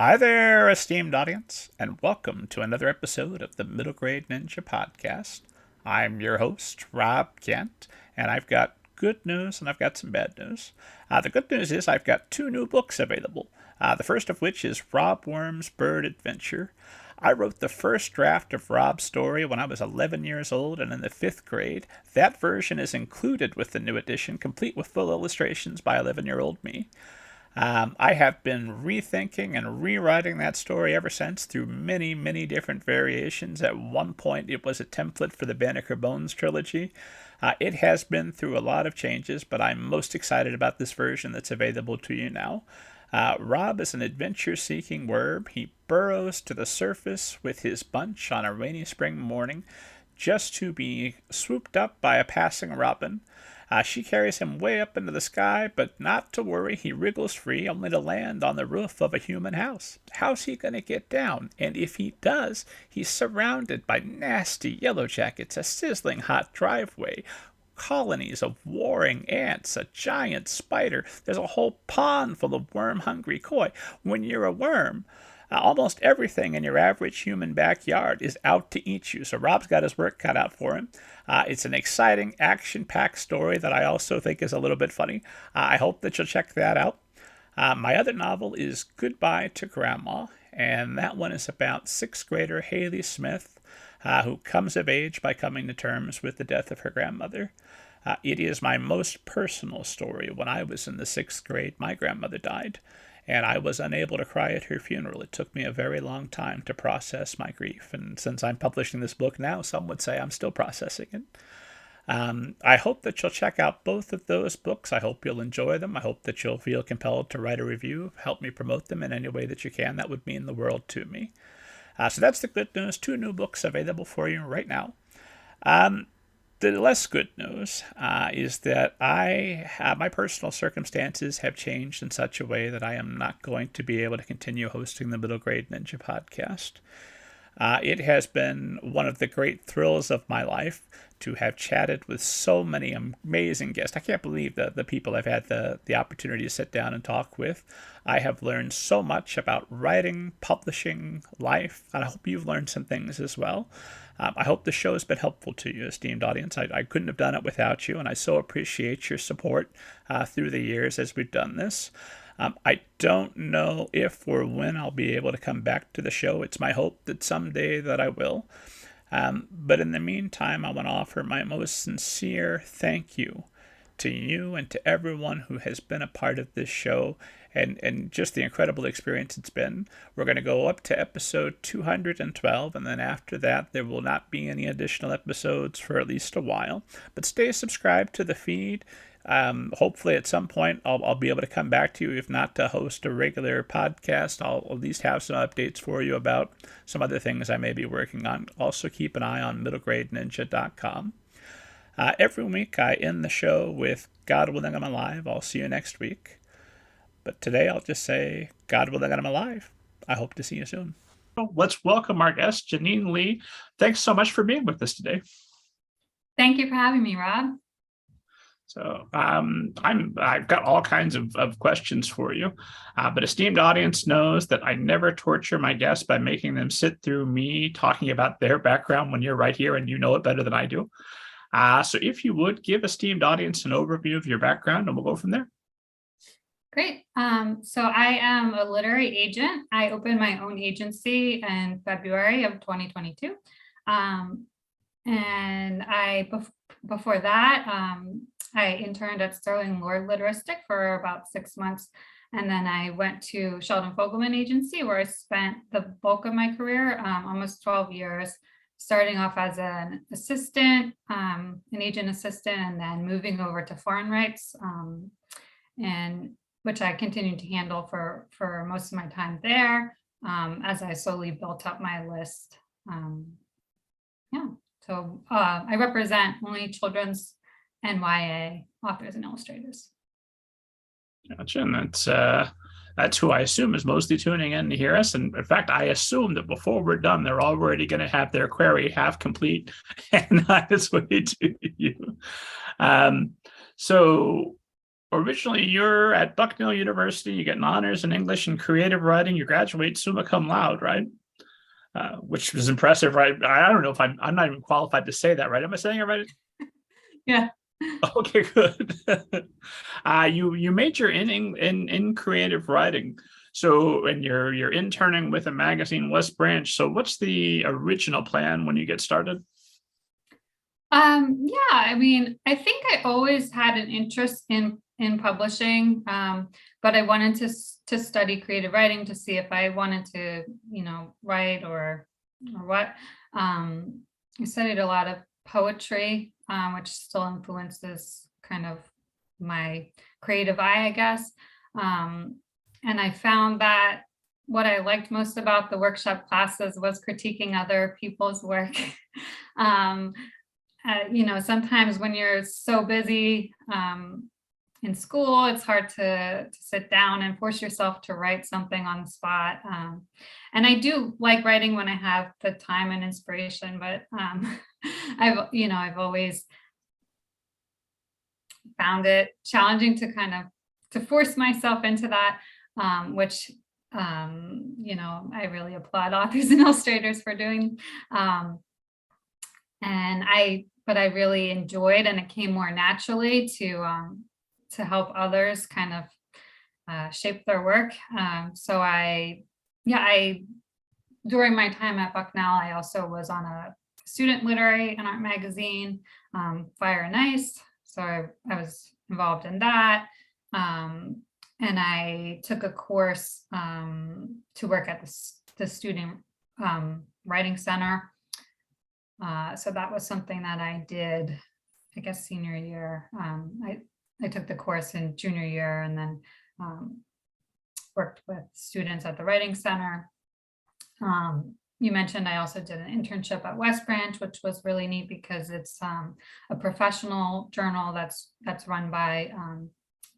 Hi there, esteemed audience, and welcome to another episode of the Middle Grade Ninja Podcast. I'm your host, Rob Kent, and I've got good news and I've got some bad news. The good news is I've got two new books available. The first of which is Rob Worm's Bird Adventure. I wrote the first draft of Rob's story when I was 11 years old and in the fifth grade. That version is included with the new edition, complete with full illustrations by 11-year-old me. I have been rethinking and rewriting that story ever since through many, many different variations. At one point, it was a template for the Banneker Bones trilogy. It has been through a lot of changes, but I'm most excited about this version that's available to you now. Rob is an adventure seeking worm. He burrows to the surface with his bunch on a rainy spring morning just to be swooped up by a passing robin. She carries him way up into the sky, but not to worry, he wriggles free only to land on the roof of a human house. How's he going to get down? And if he does, he's surrounded by nasty yellow jackets, a sizzling hot driveway, colonies of warring ants, a giant spider. There's a whole pond full of worm-hungry koi. When you're a worm, almost everything in your average human backyard is out to eat you, so Rob's got his work cut out for him. It's an exciting, action-packed story that I also think is a little bit funny. I hope that you'll check that out. My other novel is Goodbye to Grandma, and that one is about sixth grader Haley Smith, who comes of age by coming to terms with the death of her grandmother. It is my most personal story. When I was in the sixth grade, my grandmother died, and I was unable to cry at her funeral. It took me a very long time to process my grief, and since I'm publishing this book now, some would say I'm still processing it. I hope that you'll check out both of those books. I hope you'll enjoy them. I hope that you'll feel compelled to write a review, help me promote them in any way that you can. That would mean the world to me. So that's the good news. Two new books available for you right now. The less good news is that my personal circumstances have changed in such a way that I am not going to be able to continue hosting the Middle Grade Ninja podcast. It has been one of the great thrills of my life to have chatted with so many amazing guests. I can't believe the people I've had the opportunity to sit down and talk with. I have learned so much about writing, publishing, life, and I hope you've learned some things as well. I hope the show has been helpful to you, esteemed audience. I couldn't have done it without you, and I so appreciate your support through the years as we've done this. I don't know if or when I'll be able to come back to the show. It's my hope that someday that I will. But in the meantime, I want to offer my most sincere thank you to you and to everyone who has been a part of this show and just the incredible experience it's been. We're going to go up to episode 212, and then after that, there will not be any additional episodes for at least a while. But stay subscribed to the feed. Hopefully at some point I'll be able to come back to you. If not to host a regular podcast, I'll at least have some updates for you about some other things I may be working on. Also keep an eye on middlegradeninja.com. Every week I end the show with God willing I'm alive. I'll see you next week. But today I'll just say God willing I'm alive. I hope to see you soon. Let's welcome our guest, Janine Lee. Thanks so much for being with us today. Thank you for having me, Rob. So I've got all kinds of questions for you, but esteemed audience knows that I never torture my guests by making them sit through me talking about their background when you're right here and you know it better than I do. So if you would give esteemed audience an overview of your background, and we'll go from there. Great. So I am a literary agent. I opened my own agency in February of 2022. And before that, I interned at Sterling Lord Literaristic for about 6 months. And then I went to Sheldon Fogelman Agency, where I spent the bulk of my career, almost 12 years, starting off as an assistant, an agent assistant, and then moving over to foreign rights, and which I continued to handle for most of my time there, as I slowly built up my list. So I represent only children's and YA authors and illustrators. Gotcha. And that's who I assume is mostly tuning in to hear us. And in fact, I assume that before we're done, they're already going to have their query half complete and on its way to you. So originally you're at Bucknell University, you get an honors in English and creative writing, you graduate summa cum laude, right? Which was impressive, right? I don't know if I'm not even qualified to say that, right? Am I saying it right? Yeah. Okay, good. You major in creative writing. So, and you're interning with a magazine, West Branch. So what's the original plan when you get started? Yeah, I mean, I think I always had an interest in publishing, but I wanted to study creative writing to see if I wanted to, write or what. I studied a lot of poetry, which still influences kind of my creative eye, I guess. Um, and I found that what I liked most about the workshop classes was critiquing other people's work. um, Sometimes when you're so busy in school, it's hard to sit down and force yourself to write something on the spot. And I do like writing when I have the time and inspiration, but I've always found it challenging to kind of to force myself into that, which I really applaud authors and illustrators for doing. Um, but I really enjoyed, and it came more naturally to help others kind of shape their work. I during my time at Bucknell, I also was on a student literary and art magazine, Fire and Ice. So I was involved in that. And I took a course to work at the student writing center. So that was something that I did, I guess, senior year. I took the course in junior year and then worked with students at the writing center. You mentioned I also did an internship at West Branch, which was really neat because it's a professional journal that's run by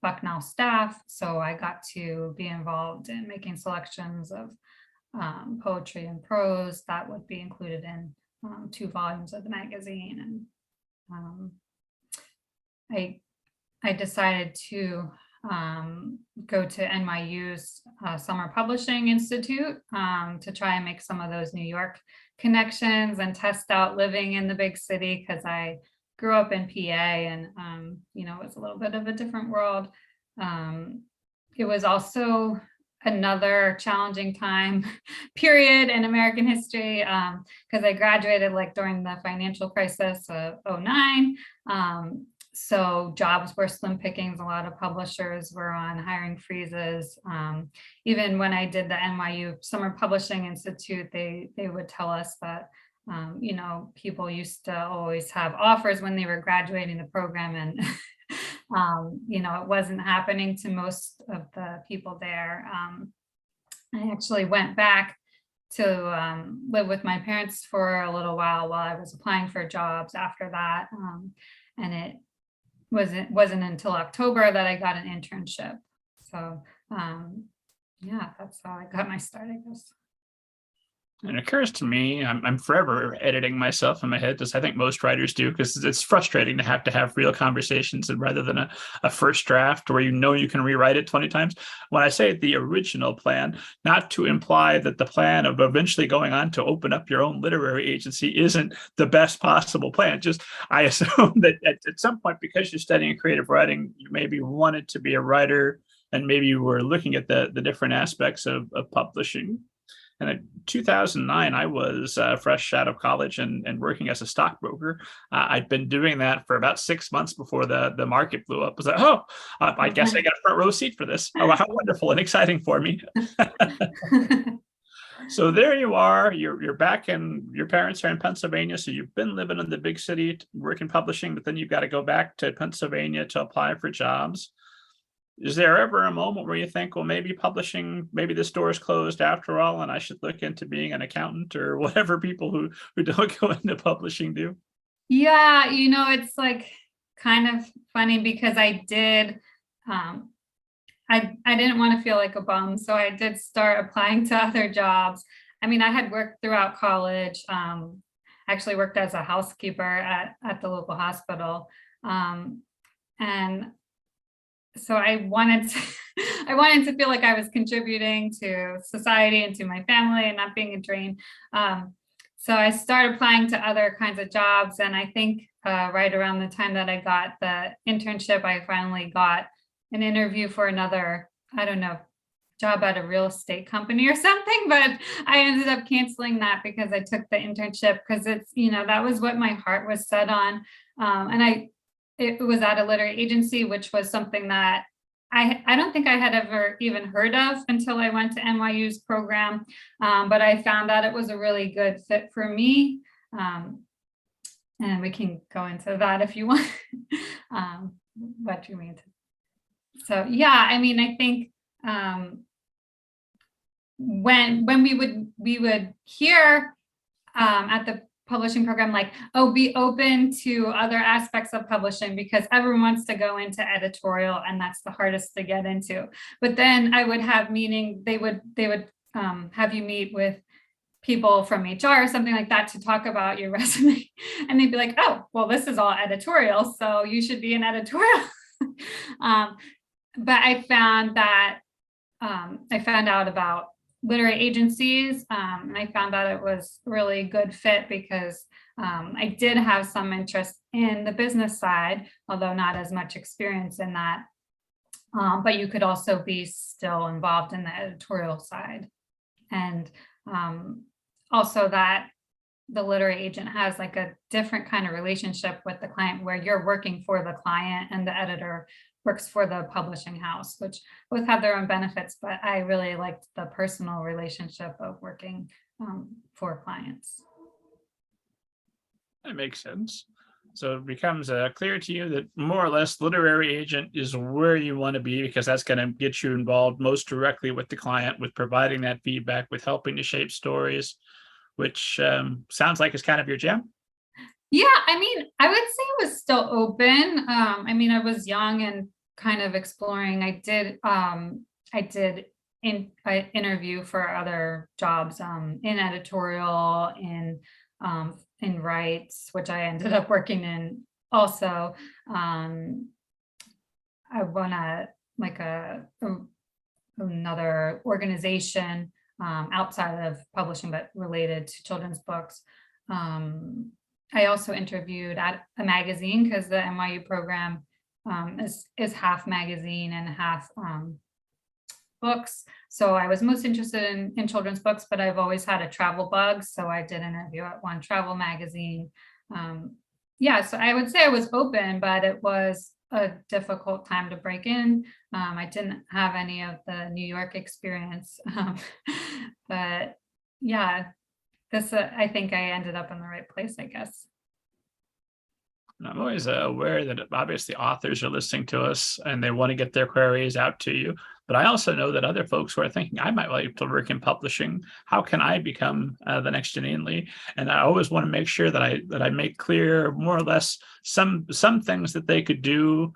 Bucknell staff. So I got to be involved in making selections of poetry and prose that would be included in 2 volumes of the magazine. And I decided to go to NYU's Summer Publishing Institute to try and make some of those New York connections and test out living in the big city, because I grew up in PA and, it was a little bit of a different world. It was also another challenging time period in American history, because I graduated like during the financial crisis of 2009. So jobs were slim pickings. A lot of publishers were on hiring freezes. Even when I did the NYU Summer Publishing Institute, they would tell us that people used to always have offers when they were graduating the program, and it wasn't happening to most of the people there. I actually went back to live with my parents for a little while I was applying for jobs after that. And it wasn't until October that I got an internship. So that's how I got my start, I guess. It occurs to me, I'm forever editing myself in my head, as I think most writers do, because it's frustrating to have real conversations, and rather than a first draft where you can rewrite it 20 times. When I say the original plan, not to imply that the plan of eventually going on to open up your own literary agency isn't the best possible plan. Just I assume that at some point, because you're studying creative writing, you maybe wanted to be a writer, and maybe you were looking at the different aspects of publishing. And in 2009, I was fresh out of college and working as a stockbroker. I'd been doing that for about 6 months before the market blew up. I was like, I guess I got a front row seat for this. Oh, how wonderful and exciting for me. So there you are. You're back, and your parents are in Pennsylvania. So you've been living in the big city, working publishing, but then you've got to go back to Pennsylvania to apply for jobs. Is there ever a moment where you think, well, maybe publishing, maybe this door is closed after all, and I should look into being an accountant, or whatever people who don't go into publishing do? Yeah, it's like kind of funny because I did, I didn't want to feel like a bum, so I did start applying to other jobs. I mean, I had worked throughout college, actually worked as a housekeeper at the local hospital. And so I wanted to, I wanted to feel like I was contributing to society and to my family and not being a drain. So I started applying to other kinds of jobs. And I think right around the time that I got the internship, I finally got an interview for another, I don't know, job at a real estate company or something, but I ended up canceling that because I took the internship because it's, that was what my heart was set on. And it was at a literary agency, which was something that I don't think I had ever even heard of until I went to NYU's program. But I found that it was a really good fit for me. And we can go into that if you want. What you mean. So yeah, I mean, I think when we would hear at the publishing program, like, oh, be open to other aspects of publishing because everyone wants to go into editorial and that's the hardest to get into. But then I would have they would have you meet with people from HR or something like that to talk about your resume. And they'd be like, oh, well, this is all editorial, so you should be an editorial. But I found out about literary agencies, and I found out it was really good fit because I did have some interest in the business side, although not as much experience in that. But you could also be still involved in the editorial side. And also that the literary agent has like a different kind of relationship with the client where you're working for the client and the editor works for the publishing house, which both have their own benefits, but I really liked the personal relationship of working for clients. That makes sense. So it becomes clear to you that more or less literary agent is where you want to be because that's going to get you involved most directly with the client, with providing that feedback, with helping to shape stories, which sounds like it's kind of your jam. Yeah, I mean, I would say it was still open. I mean, I was young and kind of exploring. I did interview for other jobs in editorial, in rights, which I ended up working in also. I won another organization outside of publishing, but related to children's books. I also interviewed at a magazine because the NYU program is half magazine and half books. So I was most interested in children's books, but I've always had a travel bug. So I did an interview at one travel magazine. Yeah, so I would say I was open, but it was a difficult time to break in. I didn't have any of the New York experience, but yeah, I think I ended up in the right place, I guess. And I'm always aware that obviously authors are listening to us and they want to get their queries out to you. But I also know that other folks who are thinking, I might like to work in publishing. How can I become the next Janine Lee? And I always want to make sure that I make clear more or less some things that they could do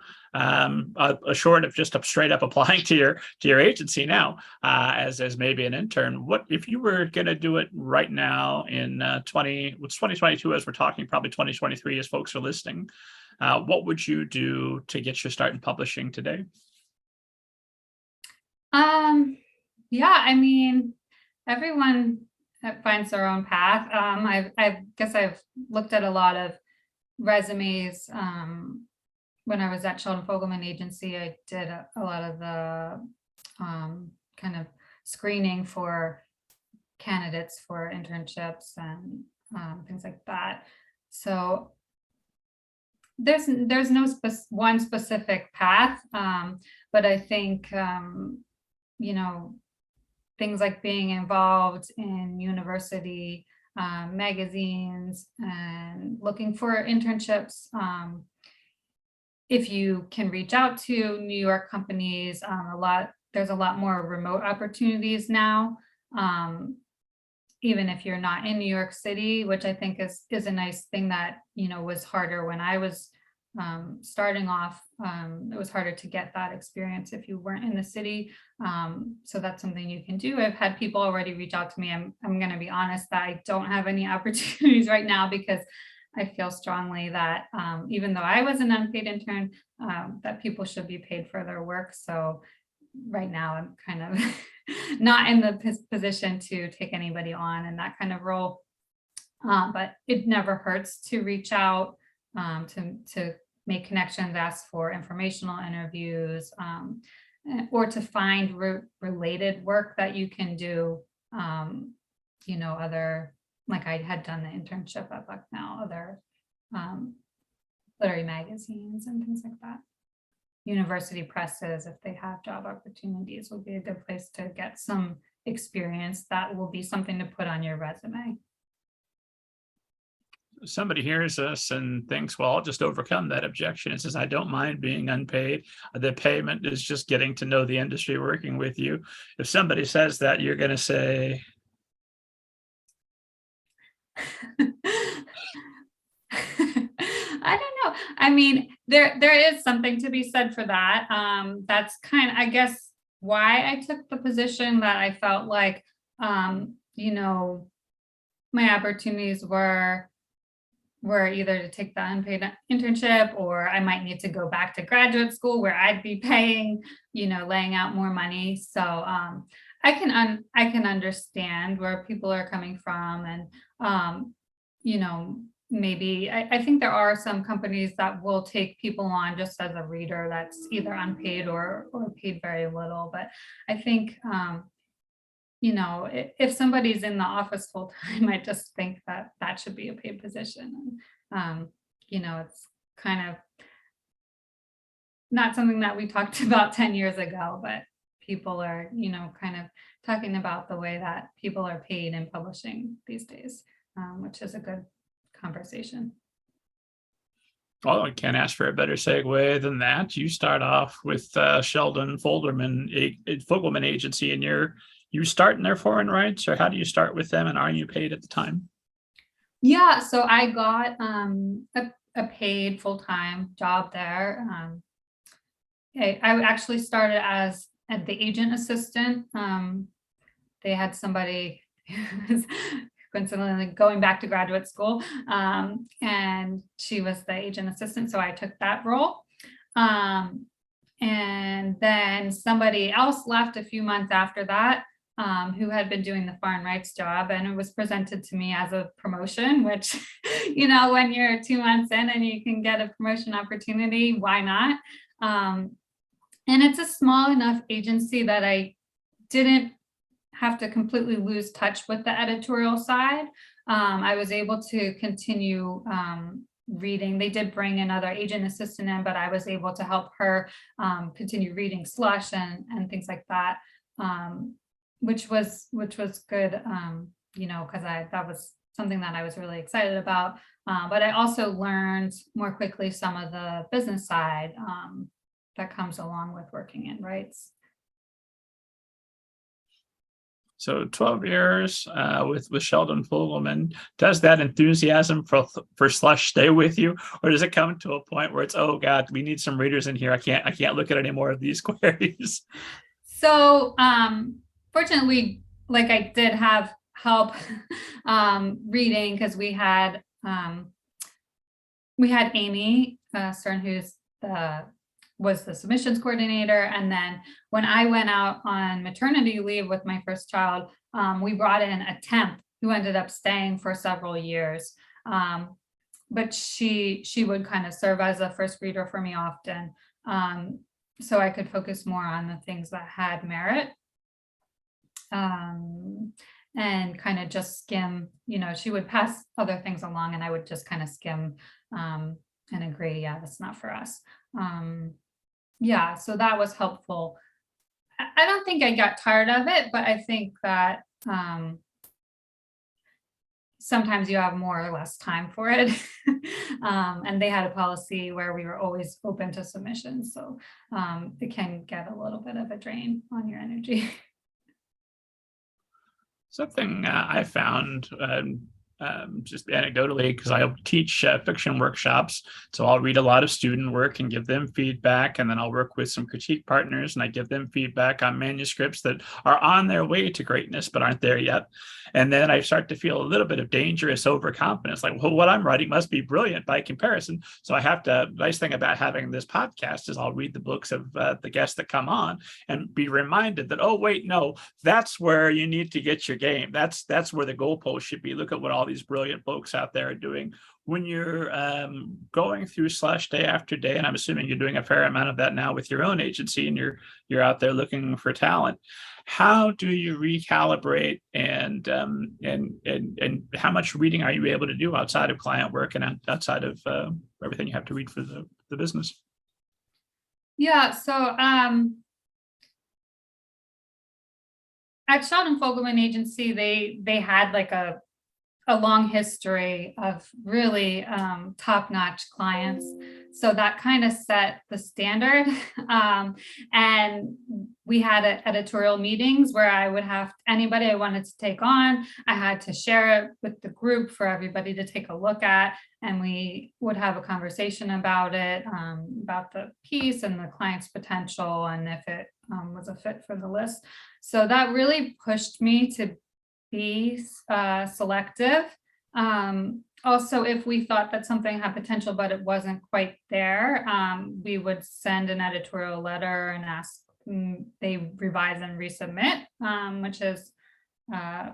short of just straight up applying to your agency now as maybe an intern. What if you were going to do it right now in 2022 as we're talking, probably 2023 as folks are listening? What would you do to get your start in publishing today? Yeah, I mean, everyone finds their own path. I guess I've looked at a lot of resumes. When I was at Sheldon Fogelman Agency, I did a lot of the kind of screening for candidates for internships and things like that. So there's no one specific path, but I think things like being involved in university magazines and looking for internships. If you can reach out to New York companies, there's a lot more remote opportunities now, even if you're not in New York City, which I think is a nice thing that was harder when I was starting off. It was harder to get that experience if you weren't in the city. So that's something you can do. I've had people already reach out to me. I'm going to be honest that I don't have any opportunities right now because I feel strongly that even though I was an unpaid intern, that people should be paid for their work. So right now I'm kind of not in the position to take anybody on in that kind of role. But it never hurts to reach out, to make connections, ask for informational interviews, or to find related work that you can do. Other, like I had done the internship at Bucknell, other literary magazines and things like that. University presses, if they have job opportunities, would be a good place to get some experience that will be something to put on your resume. Somebody hears us and thinks, well, I'll just overcome that objection and says, I don't mind being unpaid. The payment is just getting to know the industry working with you. If somebody says that, you're going to say, I don't know. I mean, there is something to be said for that. That's kind of, I guess, why I took the position that I felt like, my opportunities were either to take the unpaid internship, or I might need to go back to graduate school where I'd be paying, laying out more money. So I can understand where people are coming from, and maybe I think there are some companies that will take people on just as a reader that's either unpaid or paid very little. But I think if somebody's in the office full time, I just think that should be a paid position. And, it's kind of not something that we talked about 10 years ago, but people are, kind of talking about the way that people are paid in publishing these days, which is a good conversation. well, I can't ask for a better segue than that. You start off with Sheldon Fogelman Agency, and you start in their foreign rights, or how do you start with them, and are you paid at the time? Yeah, so I got a paid full-time job there. I actually started as the agent assistant. They had somebody who was coincidentally going back to graduate school, and she was the agent assistant, so I took that role. And then somebody else left a few months after that, who had been doing the foreign rights job, and it was presented to me as a promotion, which, when you're 2 months in and you can get a promotion opportunity, why not? And it's a small enough agency that I didn't have to completely lose touch with the editorial side. I was able to continue reading. They did bring another agent assistant in, but I was able to help her continue reading Slush and things like that, which was good, because that was something that I was really excited about. But I also learned more quickly some of the business side that comes along with working in rights. So 12 years with Sheldon Fogelman. Does that enthusiasm for Slush stay with you, or does it come to a point where it's, oh God, we need some readers in here. I can't look at any more of these queries. So fortunately, like I did have help reading, because we had Amy Stern, who's was the submissions coordinator. And then when I went out on maternity leave with my first child, we brought in a temp who ended up staying for several years. But she would kind of serve as a first reader for me often, so I could focus more on the things that had merit, and kind of just skim. She would pass other things along, and I would just kind of skim and agree, yeah, that's not for us. Yeah, so that was helpful. I don't think I got tired of it, but I think that sometimes you have more or less time for it. And they had a policy where we were always open to submissions. So it can get a little bit of a drain on your energy. Something I found just anecdotally, because I teach fiction workshops. So I'll read a lot of student work and give them feedback. And then I'll work with some critique partners and I give them feedback on manuscripts that are on their way to greatness, but aren't there yet. And then I start to feel a little bit of dangerous overconfidence, like, well, what I'm writing must be brilliant by comparison. So I have to, the nice thing about having this podcast is I'll read the books of the guests that come on and be reminded that, oh, wait, no, that's where you need to get your game. That's where the goalpost should be. Look at what all these brilliant folks out there are doing. When you're going through Slush day after day, and I'm assuming you're doing a fair amount of that now with your own agency, and you're out there looking for talent, how do you recalibrate and how much reading are you able to do outside of client work and outside of everything you have to read for the business? Yeah, so at Sheldon Fogelman Agency, they had like a long history of really top-notch clients. So that kind of set the standard. And we had editorial meetings where I would have anybody I wanted to take on, I had to share it with the group for everybody to take a look at. And we would have a conversation about it, about the piece and the client's potential and if it was a fit for the list. So that really pushed me to be selective. Also, if we thought that something had potential, but it wasn't quite there, we would send an editorial letter and ask they revise and resubmit, which is, I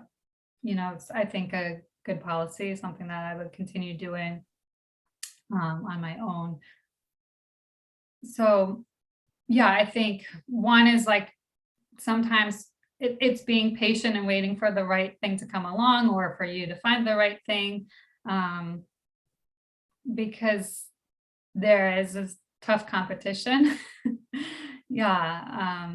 think a good policy, something that I would continue doing on my own. So, yeah, I think one is like sometimes it's being patient and waiting for the right thing to come along or for you to find the right thing, because there is this tough competition. Yeah.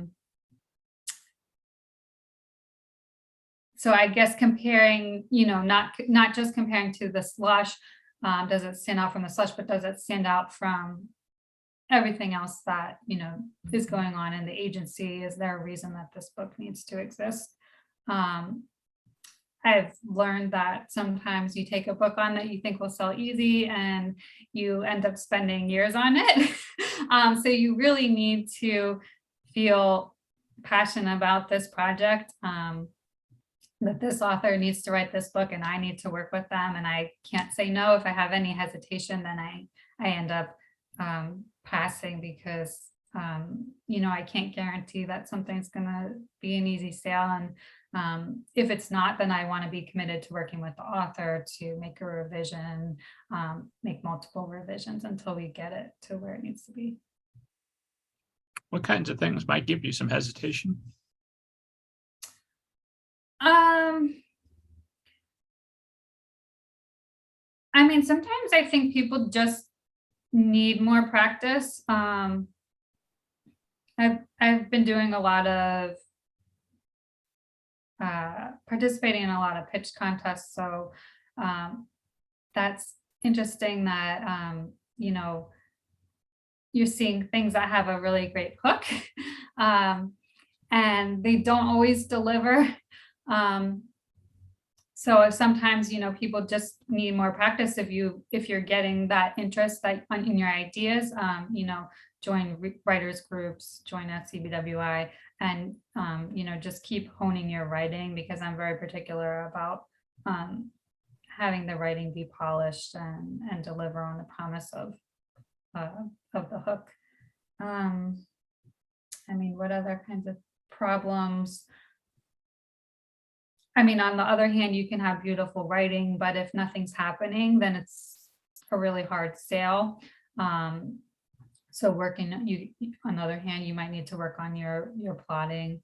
So I guess comparing, not just comparing to the slush, does it stand out from the slush, but does it stand out from everything else that is going on in the agency? Is there a reason that this book needs to exist? I've learned that sometimes you take a book on that you think will sell easy and you end up spending years on it. So you really need to feel passionate about this project, that this author needs to write this book and I need to work with them, and I can't say no. If I have any hesitation, then I end up passing because I can't guarantee that something's going to be an easy sale. And if it's not, then I want to be committed to working with the author to make a revision, make multiple revisions until we get it to where it needs to be. What kinds of things might give you some hesitation? Sometimes I think people just need more practice. I've been doing a lot of participating in a lot of pitch contests, so that's interesting that you're seeing things that have a really great hook, and they don't always deliver. So sometimes, people just need more practice. If you're getting that interest in your ideas, join writers groups, join SCBWI, and, just keep honing your writing, because I'm very particular about having the writing be polished and deliver on the promise of the hook. What other kinds of problems? On the other hand, you can have beautiful writing, but if nothing's happening, then it's a really hard sale. So on the other hand, you might need to work on your plotting.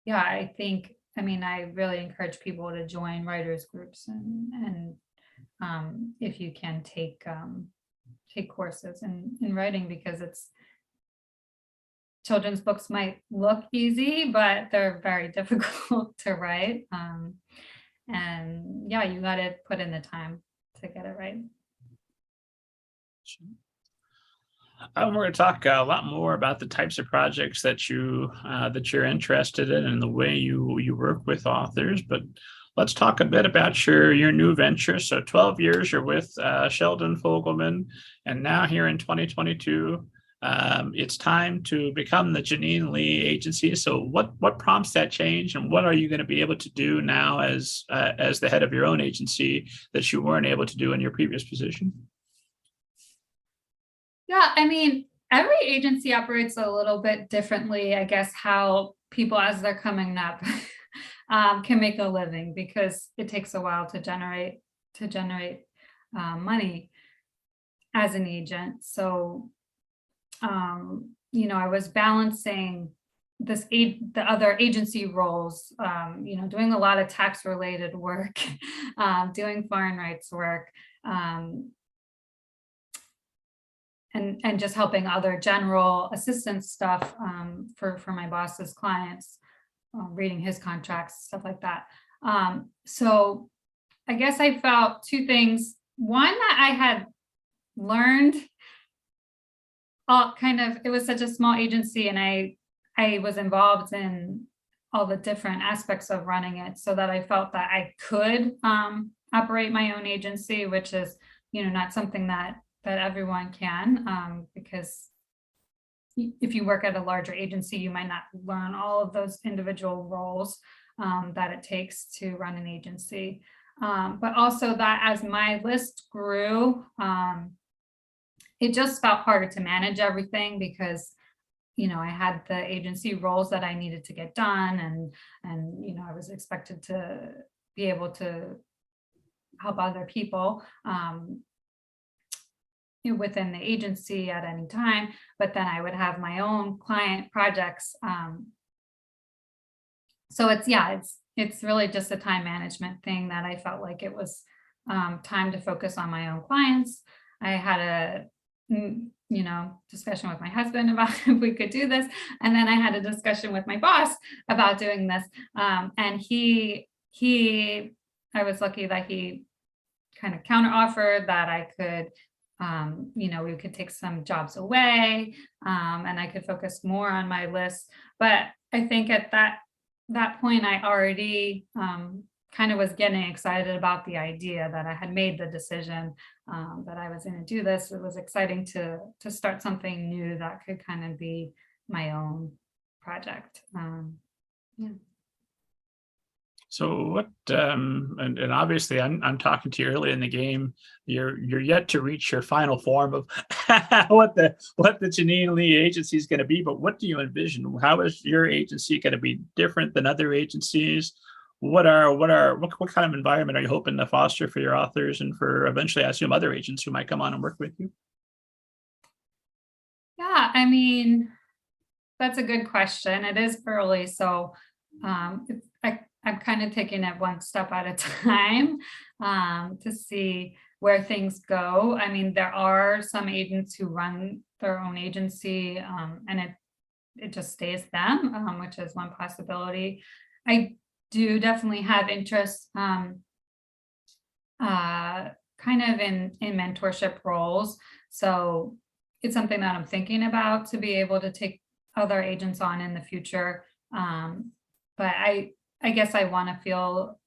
Yeah, I think, I really encourage people to join writers groups and if you can take courses in writing, because children's books might look easy, but they're very difficult to write. And yeah, you got to put in the time to get it right. We're going to talk a lot more about the types of projects that you're interested in and the way you work with authors. But let's talk a bit about your new venture. So, 12 years you're with Sheldon Fogelman, and now here in 2022, it's time to become the Janine Lee Agency. So, what prompts that change, and what are you going to be able to do now as the head of your own agency that you weren't able to do in your previous position? Yeah, I mean, every agency operates a little bit differently, I guess, how people as they're coming up can make a living because it takes a while to generate money as an agent. So, I was balancing the other agency roles, doing a lot of tax related work, doing foreign rights work, um, and just helping other general assistance stuff for my boss's clients, reading his contracts, stuff like that. So I guess I felt two things. One, that I had learned all kind of, it was such a small agency, and I was involved in all the different aspects of running it, so that I felt that I could operate my own agency, which is, not something that everyone can, because if you work at a larger agency, you might not learn all of those individual roles that it takes to run an agency. But also that as my list grew, it just felt harder to manage everything because I had the agency roles that I needed to get done, and I was expected to be able to help other people within the agency at any time, but then I would have my own client projects. So it's really just a time management thing that I felt like it was time to focus on my own clients. I had a discussion with my husband about if we could do this, and then I had a discussion with my boss about doing this, and I was lucky that he kind of counter offered that I could we could take some jobs away, and I could focus more on my list. But I think at that point, I already kind of was getting excited about the idea that I had made the decision that I was going to do this. It was exciting to start something new that could kind of be my own project. Yeah. So what and obviously I'm talking to you early in the game. You're yet to reach your final form of what the Janine Lee agency is going to be, but what do you envision? How is your agency going to be different than other agencies? What kind of environment are you hoping to foster for your authors and for eventually I assume other agents who might come on and work with you? Yeah, I mean, that's a good question. It is early, so I'm kind of taking it one step at a time to see where things go. I mean, there are some agents who run their own agency, and it just stays them, which is one possibility. I do definitely have interest kind of in mentorship roles. So it's something that I'm thinking about to be able to take other agents on in the future. But I guess I want to feel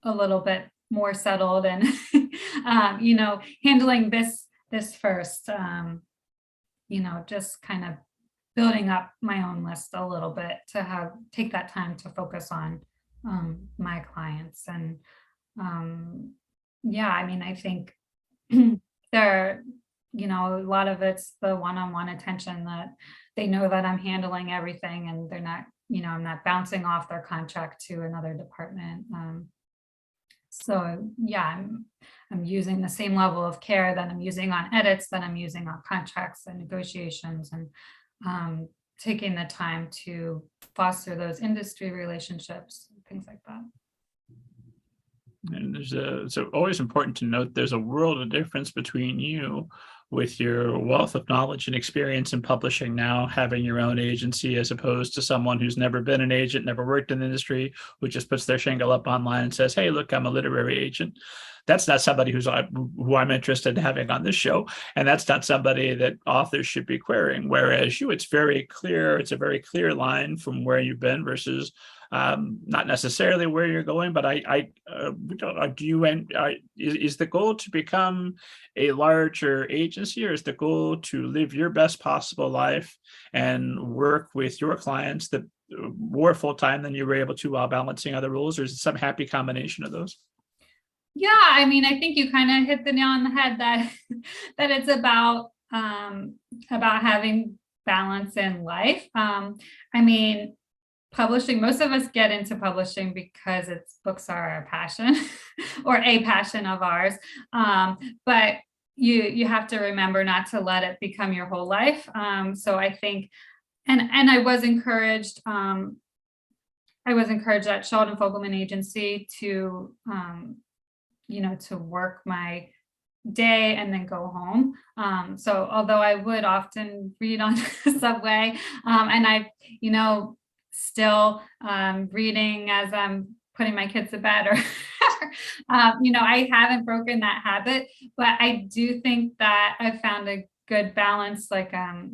a little bit more settled and handling this first. Just kind of building up my own list a little bit to take that time to focus on my clients. And I mean, I think there, a lot of it's the one-on-one attention that they know that I'm handling everything and they're not, I'm not bouncing off their contract to another department. So I'm using the same level of care that I'm using on edits, that I'm using on contracts and negotiations, and taking the time to foster those industry relationships, things like that. And it's always important to note there's a world of difference between you with your wealth of knowledge and experience in publishing now, having your own agency as opposed to someone who's never been an agent, never worked in the industry, who just puts their shingle up online and says, hey, look, I'm a literary agent. That's not somebody who I'm interested in having on this show. And that's not somebody that authors should be querying. Whereas you, it's very clear. It's a very clear line from where you've been versus not necessarily where you're going, but is the goal to become a larger agency, or is the goal to live your best possible life and work with your clients that more full time than you were able to while balancing other roles, or is it some happy combination of those? Yeah, I mean, I think you kind of hit the nail on the head that that it's about having balance in life. I mean, publishing, most of us get into publishing because books are our passion or a passion of ours. But you have to remember not to let it become your whole life. So I think, and I was encouraged at Sheldon Fogelman Agency to to work my day and then go home. So although I would often read on the subway, and I, still reading as I'm putting my kids to bed or I haven't broken that habit, but I do think that I found a good balance. Like, I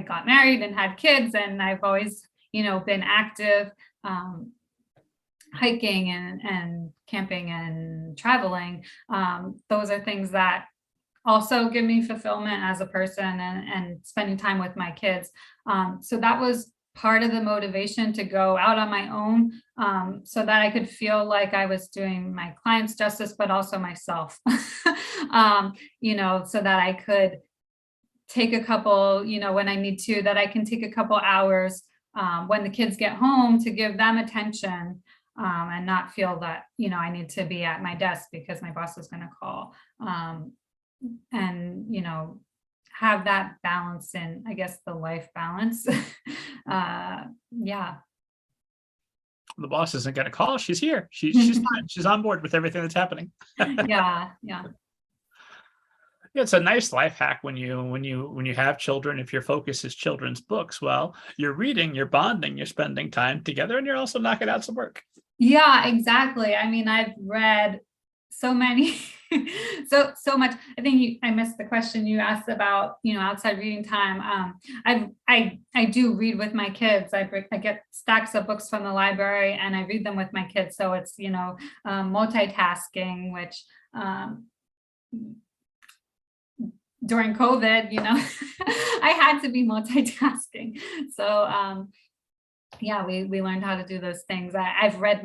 got married and had kids, and I've always, been active, hiking and camping and traveling. Those are things that also give me fulfillment as a person, and spending time with my kids. So that was part of the motivation to go out on my own, so that I could feel like I was doing my clients justice, but also myself, so that I could take a couple, when I need to, that I can take a couple hours when the kids get home to give them attention, and not feel that, I need to be at my desk because my boss is going to call, and, have that balance in, I guess, the life balance. Yeah. The boss isn't going to call. She's here. She's fine. She's on board with everything that's happening. Yeah. Yeah, it's a nice life hack when you have children. If your focus is children's books, well, you're reading, you're bonding, you're spending time together, and you're also knocking out some work. Yeah, exactly. I mean, I've read so many, so much. I think I missed the question you asked about, outside reading time. I do read with my kids. I get stacks of books from the library and I read them with my kids. So it's, multitasking, which, during COVID, I had to be multitasking. So, yeah, we learned how to do those things. I've read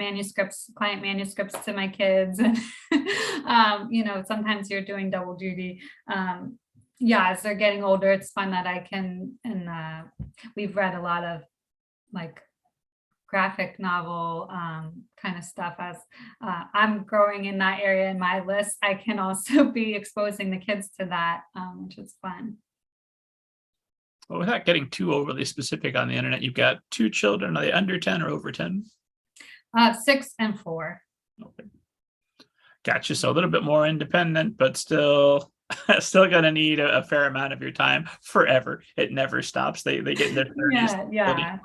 client manuscripts to my kids, and sometimes you're doing double duty. Yeah, as they're getting older, it's fun that I can, and we've read a lot of like graphic novel kind of stuff. As I'm growing in that area in my list, I can also be exposing the kids to that, which is fun. Well, without getting too overly specific on the internet, you've got 2 children. Are they under 10 or over 10? 6 and 4. Okay. Gotcha. So a little bit more independent, but still going to need a fair amount of your time forever. It never stops. They get in their 30s. Yeah.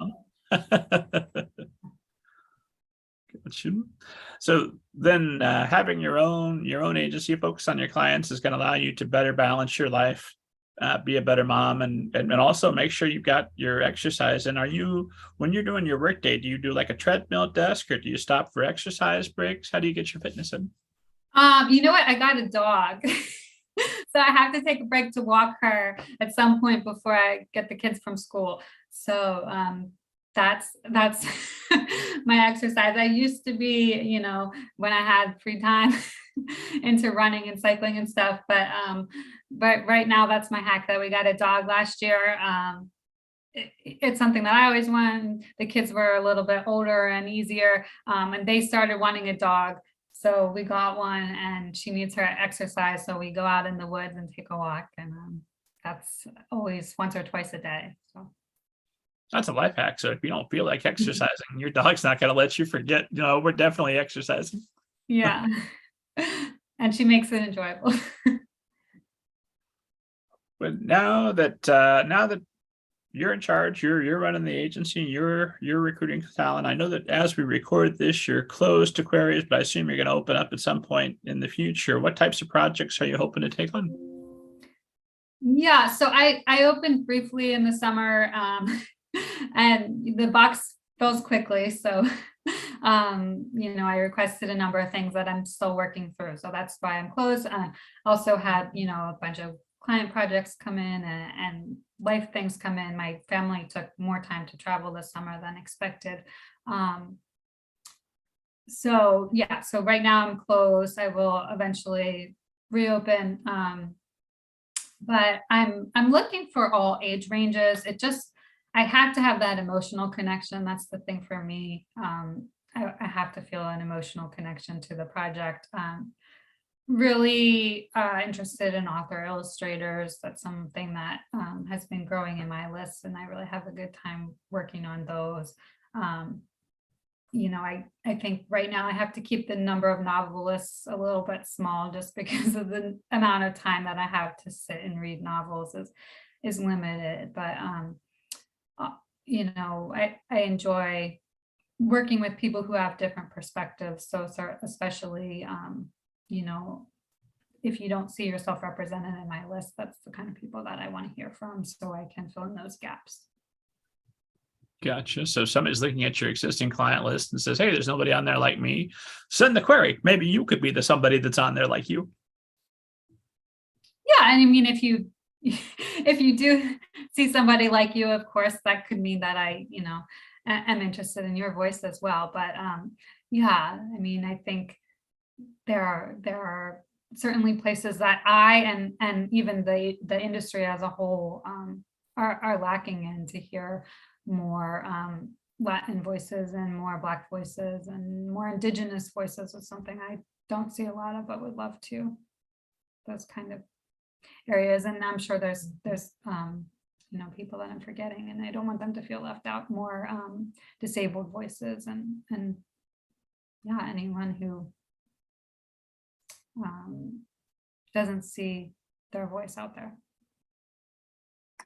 So then having your own agency, focus on your clients, is going to allow you to better balance your life, be a better mom, and also make sure you've got your exercise. And when you're doing your work day, do you do like a treadmill desk, or do you stop for exercise breaks? How do you get your fitness in? You know what? I got a dog. So I have to take a break to walk her at some point before I get the kids from school. So that's my exercise. I used to be, when I had free time, into running and cycling and stuff, but right now that's my hack. That we got a dog last year. It's something that I always wanted. The kids were a little bit older and easier, and they started wanting a dog. So we got one, and she needs her exercise. So we go out in the woods and take a walk, and that's always once or twice a day. So that's a life hack. So if you don't feel like exercising, your dog's not going to let you forget. We're definitely exercising. Yeah, and she makes it enjoyable. But now that you're in charge, you're running the agency, you're recruiting talent. I know that as we record this, you're closed to queries, but I assume you're going to open up at some point in the future. What types of projects are you hoping to take on? Yeah, so I opened briefly in the summer, and the box fills quickly. So, I requested a number of things that I'm still working through. So that's why I'm closed. Also had, a bunch of client projects come in, and life things come in. My family took more time to travel this summer than expected. So yeah, so right now I'm closed. I will eventually reopen. But I'm looking for all age ranges. I have to have that emotional connection. That's the thing for me. I have to feel an emotional connection to the project. Really interested in author illustrators. That's something that has been growing in my list, and I really have a good time working on those. Um, I think right now I have to keep the number of novelists a little bit small, just because of the amount of time that I have to sit and read novels is limited. But I enjoy working with people who have different perspectives. So especially, you know, if you don't see yourself represented in my list, that's the kind of people that I want to hear from, so I can fill in those gaps. Gotcha. So if somebody's looking at your existing client list and says, "Hey, there's nobody on there like me," send the query. Maybe you could be the somebody that's on there like you. Yeah, and I mean, if you if you do see somebody like you, of course, that could mean that am interested in your voice as well. But yeah, I mean, I think there are certainly places that and even the industry as a whole are lacking in, to hear more Latin voices and more Black voices and more Indigenous voices, is something I don't see a lot of, but would love to. Those kind of areas, and I'm sure there's people that I'm forgetting, and I don't want them to feel left out. More disabled voices, and yeah, anyone who doesn't see their voice out there.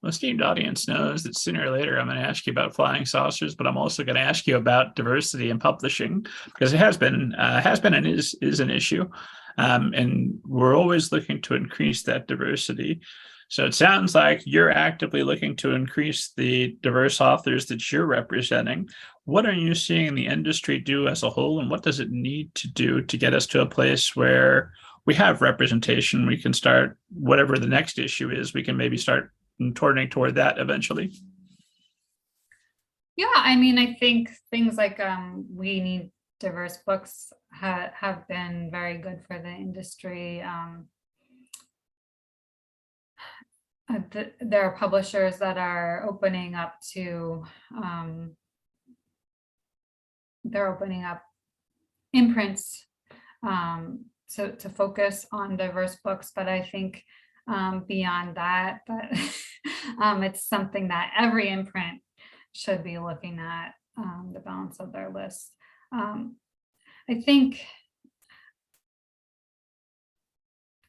The esteemed audience knows that sooner or later I'm going to ask you about flying saucers, but I'm also going to ask you about diversity in publishing, because it has been and is an issue, and we're always looking to increase that diversity. So it sounds like you're actively looking to increase the diverse authors that you're representing. What are you seeing the industry do as a whole, and what does it need to do to get us to a place where we have representation? We can start whatever the next issue is. We can maybe start turning toward that eventually. Yeah, I mean, I think things like we need diverse books have been very good for the industry. There are publishers that are opening up imprints to focus on diverse books, but I think beyond that, it's something that every imprint should be looking at, the balance of their list. I think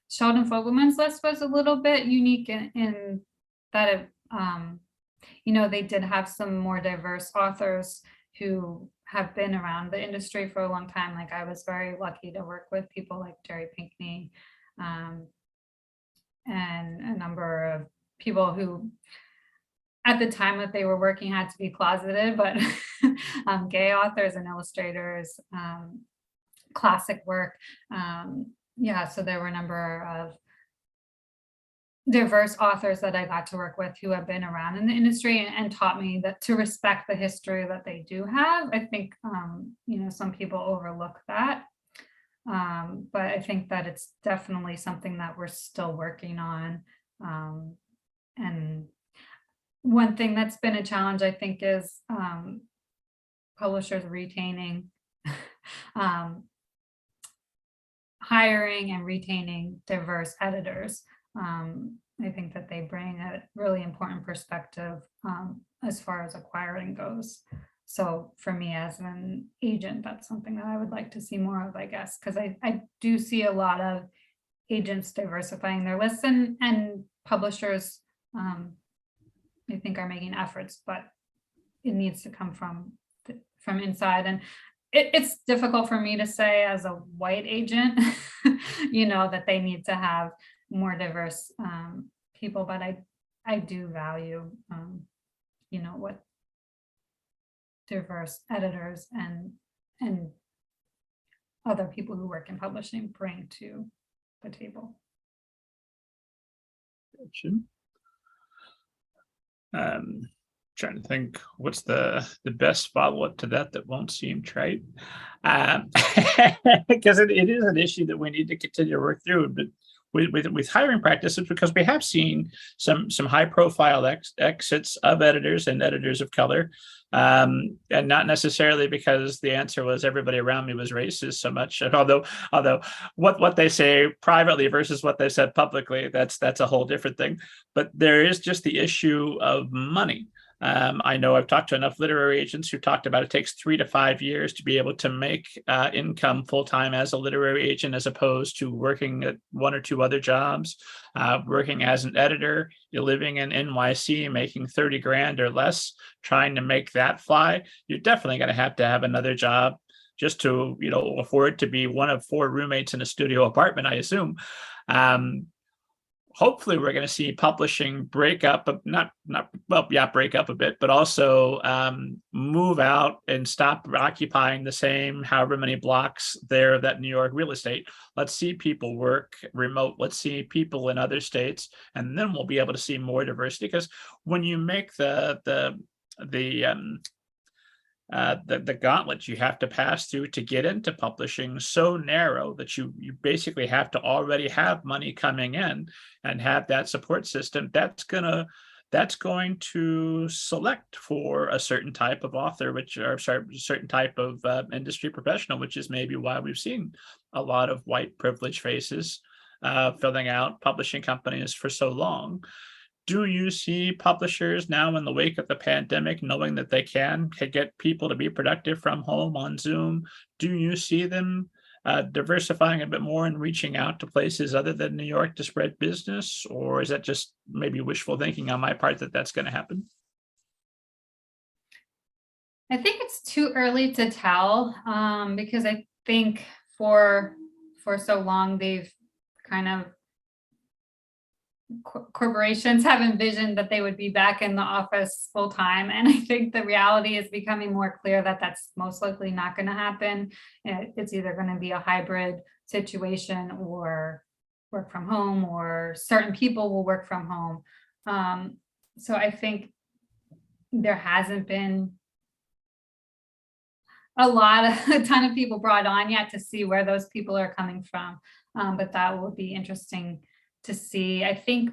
Sheldon Fogelman's list was a little bit unique in that they did have some more diverse authors who have been around the industry for a long time. Like, I was very lucky to work with people like Jerry Pinkney, and a number of people who at the time that they were working had to be closeted, but gay authors and illustrators, classic work. Yeah, so there were a number of diverse authors that I got to work with who have been around in the industry and taught me that to respect the history that they do have. I think some people overlook that, but I think that it's definitely something that we're still working on. And one thing that's been a challenge, I think, is publishers retaining hiring and retaining diverse editors. I think that they bring a really important perspective as far as acquiring goes. So for me as an agent, that's something that I would like to see more of, I guess, because I do see a lot of agents diversifying their lists, and publishers, I think, are making efforts, but it needs to come from inside. And it's difficult for me to say as a white agent, that they need to have more diverse people, but I do value, what diverse editors and other people who work in publishing bring to the table. Trying to think what's the best follow-up to that won't seem trite, because it is an issue that we need to continue to work through. But with hiring practices, because we have seen some high-profile exits of editors and editors of color, and not necessarily because the answer was everybody around me was racist so much. Although what they say privately versus what they said publicly, that's a whole different thing. But there is just the issue of money. I know I've talked to enough literary agents who talked about it takes 3 to 5 years to be able to make income full-time as a literary agent, as opposed to working at 1 or 2 other jobs, working as an editor. You're living in NYC, making 30 grand or less, trying to make that fly. You're definitely going to have another job just to, afford to be one of 4 roommates in a studio apartment, I assume. Hopefully we're going to see publishing break up, break up a bit, but also move out and stop occupying the same however many blocks there of that New York real estate. Let's see people work remote. Let's see people in other states, and then we'll be able to see more diversity. Because when you make the gauntlet you have to pass through to get into publishing so narrow that you basically have to already have money coming in and have that support system, that's going to select for a certain type of author, certain type of industry professional, which is maybe why we've seen a lot of white privileged faces filling out publishing companies for so long. Do you see publishers now in the wake of the pandemic, knowing that they can get people to be productive from home on Zoom? Do you see them diversifying a bit more and reaching out to places other than New York to spread business? Or is that just maybe wishful thinking on my part that that's going to happen? I think it's too early to tell, because I think for so long they've kind of corporations have envisioned that they would be back in the office full time. And I think the reality is becoming more clear that that's most likely not going to happen. It's either going to be a hybrid situation or work from home, or certain people will work from home. So I think there hasn't been a ton of people brought on yet to see where those people are coming from. But that will be interesting to see. I think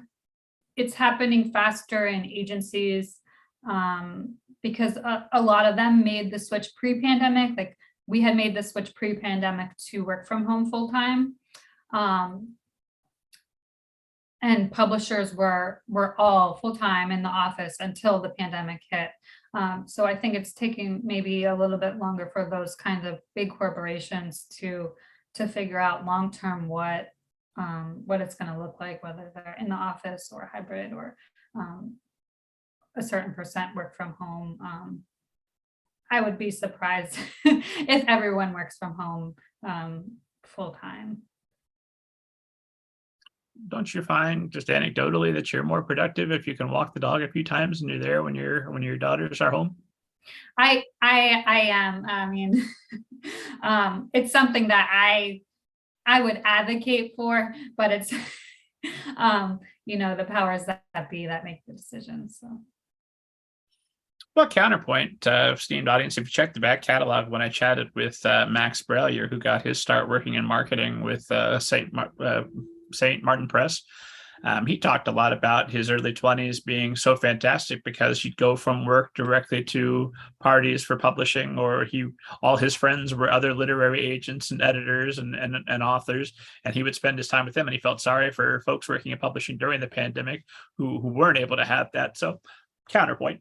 it's happening faster in agencies because a lot of them made the switch pre-pandemic. Like we had made the switch pre-pandemic to work from home full time. And publishers were all full time in the office until the pandemic hit. So I think it's taking maybe a little bit longer for those kinds of big corporations to figure out long term what it's going to look like, whether they're in the office or hybrid or a certain percent work from home. I would be surprised if everyone works from home full time. Don't you find just anecdotally that you're more productive if you can walk the dog a few times and you're there when your daughters are home? I am. I mean, it's something that I would advocate for, but it's the powers that be that make the decisions. So. Well, counterpoint, esteemed audience, if you check the back catalog, when I chatted with Max Brellier, who got his start working in marketing with St. Martin Press, he talked a lot about his early 20s being so fantastic because he'd go from work directly to parties for publishing, or all his friends were other literary agents and editors and authors, and he would spend his time with them, and he felt sorry for folks working in publishing during the pandemic who weren't able to have that. So counterpoint.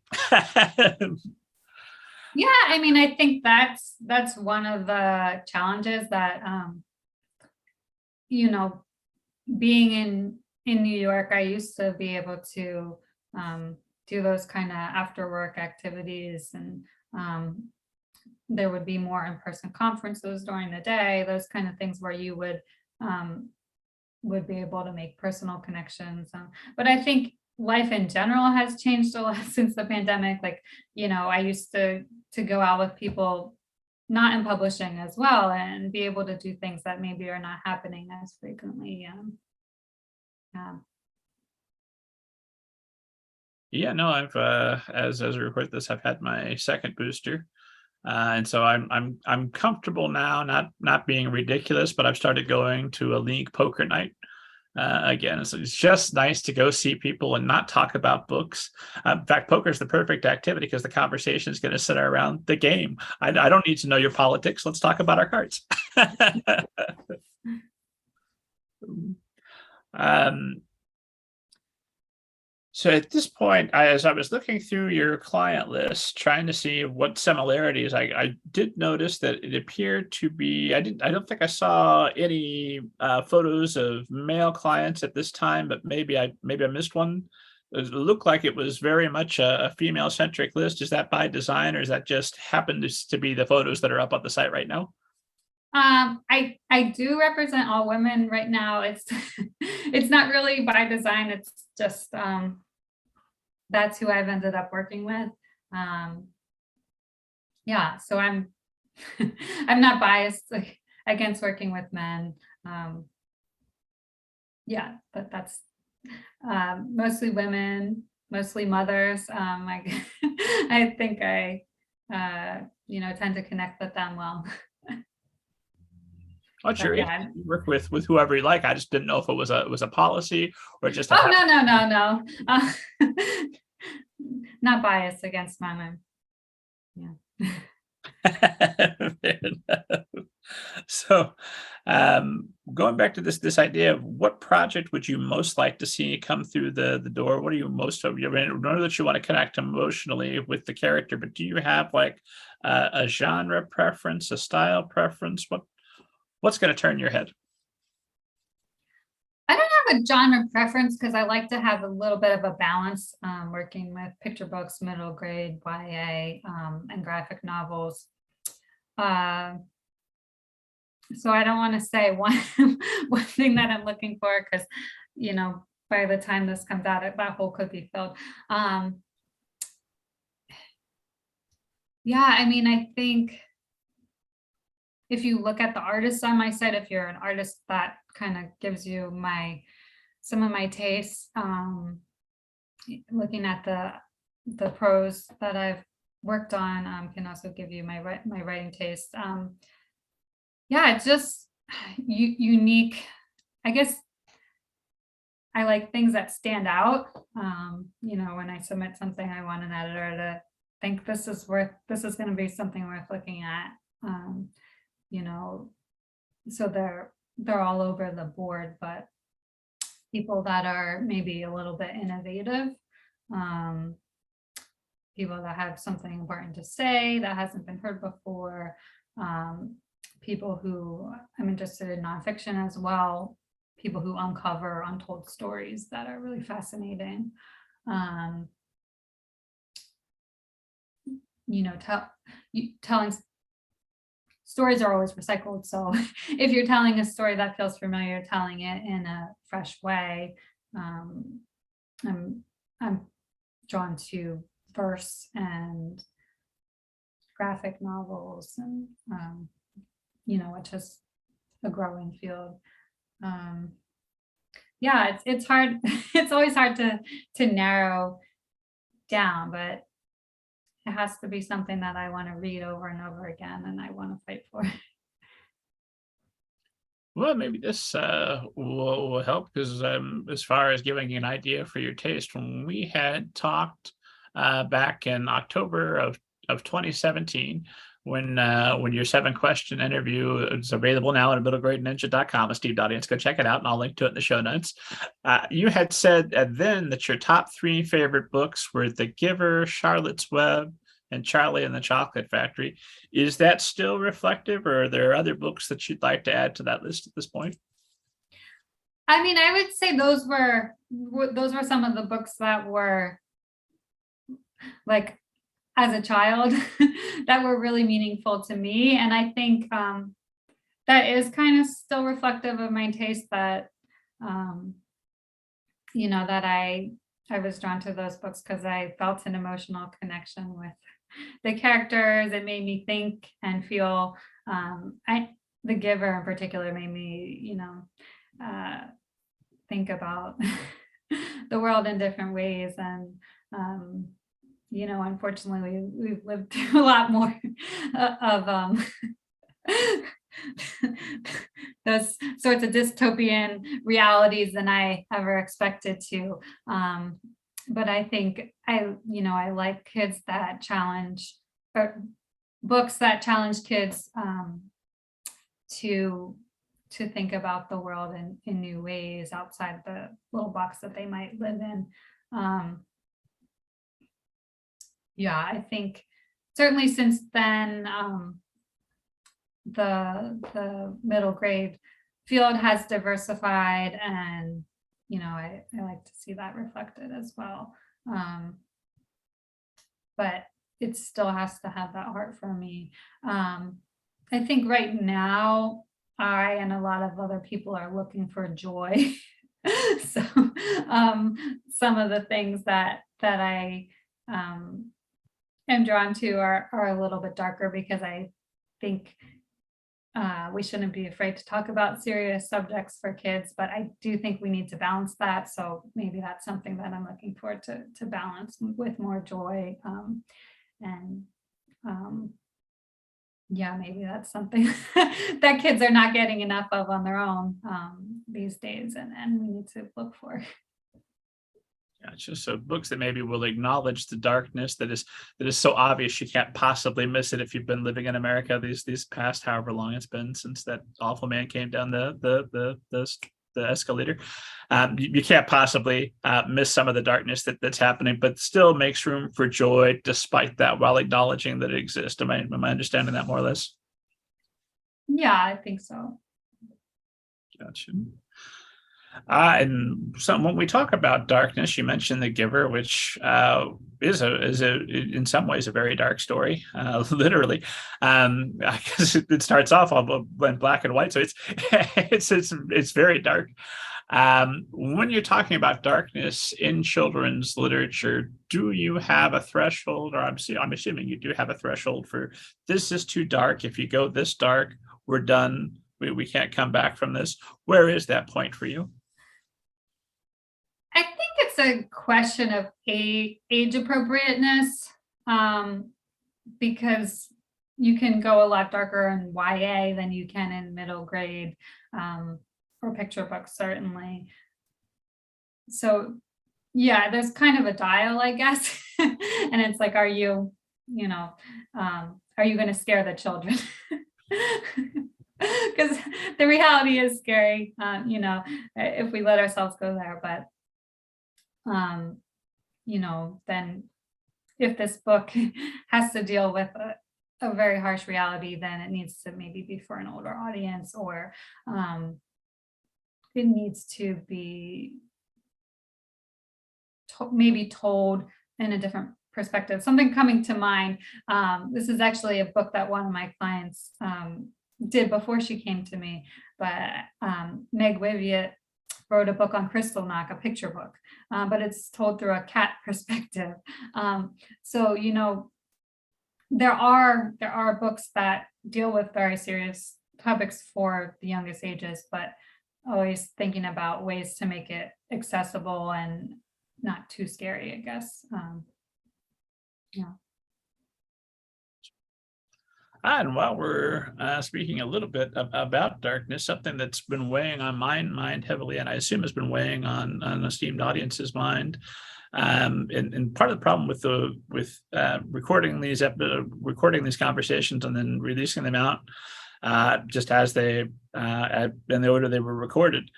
Yeah, I mean, I think that's one of the challenges that being in New York, I used to be able to do those kind of after work activities, and there would be more in-person conferences during the day, those kind of things where you would be able to make personal connections. But I think life in general has changed a lot since the pandemic. Like, I used to go out with people not in publishing as well, and be able to do things that maybe are not happening as frequently. Yeah. Yeah, no, I've as I record this, I've had my second booster. And so I'm comfortable now, not being ridiculous, but I've started going to a league poker night again. So it's just nice to go see people and not talk about books. In fact, poker is the perfect activity because the conversation is going to center around the game. I don't need to know your politics. Let's talk about our cards. um, So at this point, as I was looking through your client list, trying to see what similarities, I did notice that it appeared to be. I don't think I saw any photos of male clients at this time, but maybe I missed one. It looked like it was very much a female centric list. Is that by design, or is that just happened to be the photos that are up on the site right now? I do represent all women right now. It's it's not really by design. It's just that's who I've ended up working with. Um, yeah, so I'm I'm not biased, like, against working with men. Um, yeah, but that's mostly women, mostly mothers. I think I tend to connect with them well. What's your But age? yeah. You work with whoever you like. I just didn't know if it was a policy or just a Oh, habit. no. Not biased against women. Yeah. Fair enough. So, going back to this idea of what project would you most like to see come through the door? What are you most of you? I know that you want to connect emotionally with the character, but do you have like a genre preference, a style preference? What's going to turn your head? I don't have a genre preference because I like to have a little bit of a balance, working with picture books, middle grade, YA, and graphic novels. Uh, so I don't want to say one one thing that I'm looking for, because by the time this comes out, that hole could be filled. Yeah, I mean, I think if you look at the artists on my site, if you're an artist, that kind of gives you some of my tastes. Looking at the prose that I've worked on, can also give you my writing taste. Yeah, it's just unique. I guess I like things that stand out. When I submit something, I want an editor to think this is going to be something worth looking at. Um, you know, so they're all over the board, but people that are maybe a little bit innovative, um, people that have something important to say that hasn't been heard before, people who I'm interested in nonfiction as well, people who uncover untold stories that are really fascinating. Um, telling stories are always recycled. So if you're telling a story that feels familiar, telling it in a fresh way, I'm drawn to verse and graphic novels, and which is a growing field. Yeah, it's hard. It's always hard to narrow down, but it has to be something that I want to read over and over again, and I want to fight for. Well, maybe this will help because as far as giving you an idea for your taste, when we had talked back in October of 2017, when your 7-question interview is available now at middlegradeninja.com, a Steve audience, go check it out, and I'll link to it in the show notes. You had said then that your top 3 favorite books were The Giver, Charlotte's Web, and Charlie and the Chocolate Factory. Is that still reflective, or are there other books that you'd like to add to that list at this point? I mean, I would say those were some of the books that were like as a child that were really meaningful to me. And I think that is kind of still reflective of my taste that um, that I was drawn to those books because I felt an emotional connection with the characters. It made me think and feel. I The Giver in particular made me, think about the world in different ways. And unfortunately, we've lived through a lot more of those sorts of dystopian realities than I ever expected to. But I think I like kids that challenge, or books that challenge kids to think about the world in new ways outside the little box that they might live in. Yeah, I think certainly since then, the middle grade field has diversified, and I like to see that reflected as well. But it still has to have that heart for me. I think right now I and a lot of other people are looking for joy. So some of the things that I am drawn to are a little bit darker, because I think we shouldn't be afraid to talk about serious subjects for kids, but I do think we need to balance that. So maybe that's something that I'm looking forward to balance with more joy. And yeah, maybe that's something that kids are not getting enough of on their own these days, and we need to look for. Gotcha. So books that maybe will acknowledge the darkness that is so obvious you can't possibly miss it if you've been living in America these past however long it's been since that awful man came down the escalator. You can't possibly miss some of the darkness that's happening, but still makes room for joy despite that, while acknowledging that it exists. Am I understanding that more or less? Yeah, I think so. Gotcha. And so when we talk about darkness, you mentioned The Giver, which is in some ways a very dark story, literally. I guess it starts off in black and white, so it's very dark. When you're talking about darkness in children's literature, do you have a threshold, or I'm assuming you do have a threshold for this is too dark. If you go this dark, we're done. We can't come back from this. Where is that point for you? I think it's a question of age appropriateness, because you can go a lot darker in YA than you can in middle grade, or picture books, certainly. So yeah, there's kind of a dial, I guess. And it's like, are you going to scare the children? Because the reality is scary, if we let ourselves go there. But then if this book has to deal with a very harsh reality, then it needs to maybe be for an older audience, or it needs to be maybe told in a different perspective. Something coming to mind, this is actually a book that one of my clients did before she came to me, but Meg Wiviet wrote a book on Crystal Knock, a picture book, but it's told through a cat perspective. So there are books that deal with very serious topics for the youngest ages, but always thinking about ways to make it accessible and not too scary, I guess. Yeah. And while we're speaking a little bit about darkness, something that's been weighing on my mind heavily, and I assume has been weighing on an esteemed audience's mind, and part of the problem with recording these conversations and then releasing them out just as they in the order they were recorded.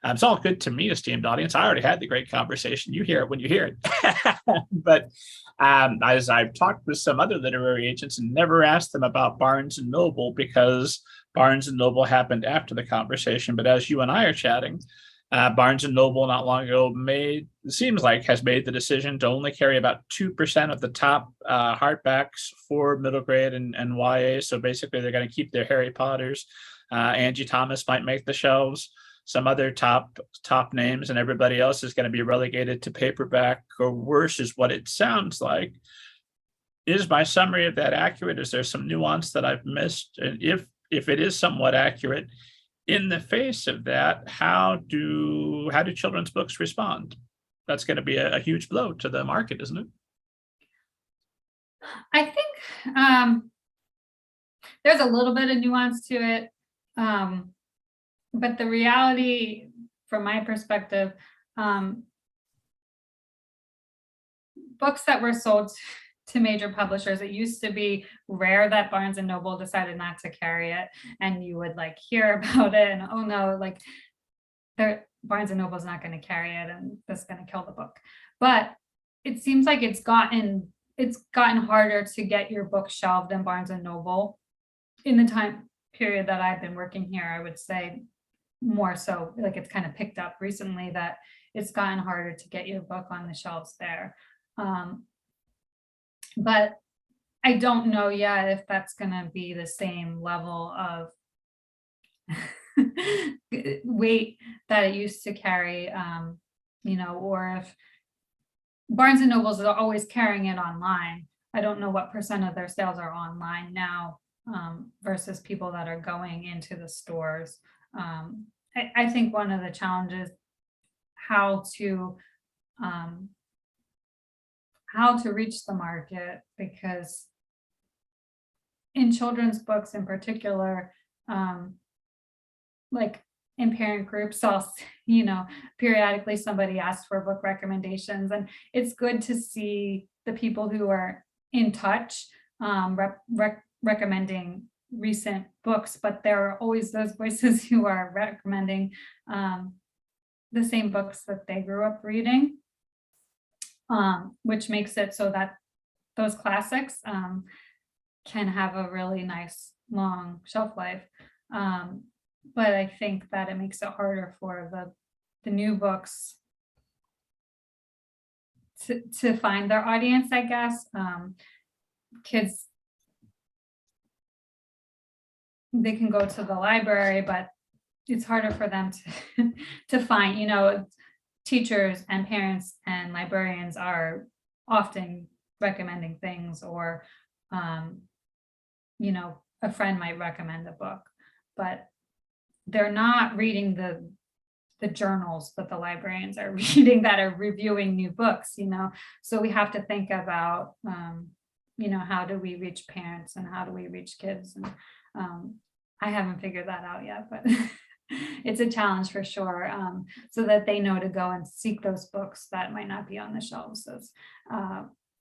It's all good to me, esteemed audience. I already had the great conversation. You hear it when you hear it. But as I've talked with some other literary agents and never asked them about Barnes and Noble, because Barnes and Noble happened after the conversation. But as you and I are chatting, Barnes and Noble not long ago has made the decision to only carry about 2% of the top hardbacks for middle grade and YA. So basically, they're going to keep their Harry Potters. Angie Thomas might make the shelves. Some other top names, and everybody else is going to be relegated to paperback or worse, is what it sounds like. Is my summary of that accurate? Is there some nuance that I've missed? And if it is somewhat accurate, in the face of that, how do children's books respond? That's going to be a huge blow to the market, isn't it? I think there's a little bit of nuance to it. But the reality, from my perspective, books that were sold to major publishers, it used to be rare that Barnes and Noble decided not to carry it, and you would like hear about it and, oh no, like Barnes and Noble's not going to carry it and that's going to kill the book. But it seems like it's gotten harder to get your book shelved in Barnes and Noble in the time period that I've been working here. I would say more so, like it's kind of picked up recently that it's gotten harder to get your book on the shelves there. But I don't know yet if that's going to be the same level of weight that it used to carry, or if Barnes and Nobles are always carrying it online. I don't know what % of their sales are online now versus people that are going into the stores. I think one of the challenges, how to reach the market, because in children's books in particular, like in parent groups, periodically somebody asks for book recommendations, and it's good to see the people who are in touch recommending recent books, but there are always those voices who are recommending the same books that they grew up reading, which makes it so that those classics can have a really nice long shelf life. But I think that it makes it harder for the new books to find their audience, I guess. Kids, they can go to the library, but it's harder for them to find, teachers and parents and librarians are often recommending things, or, a friend might recommend a book, but they're not reading the journals that the librarians are reading that are reviewing new books, so we have to think about, how do we reach parents and how do we reach kids? And I haven't figured that out yet, but it's a challenge for sure, so that they know to go and seek those books that might not be on the shelves. As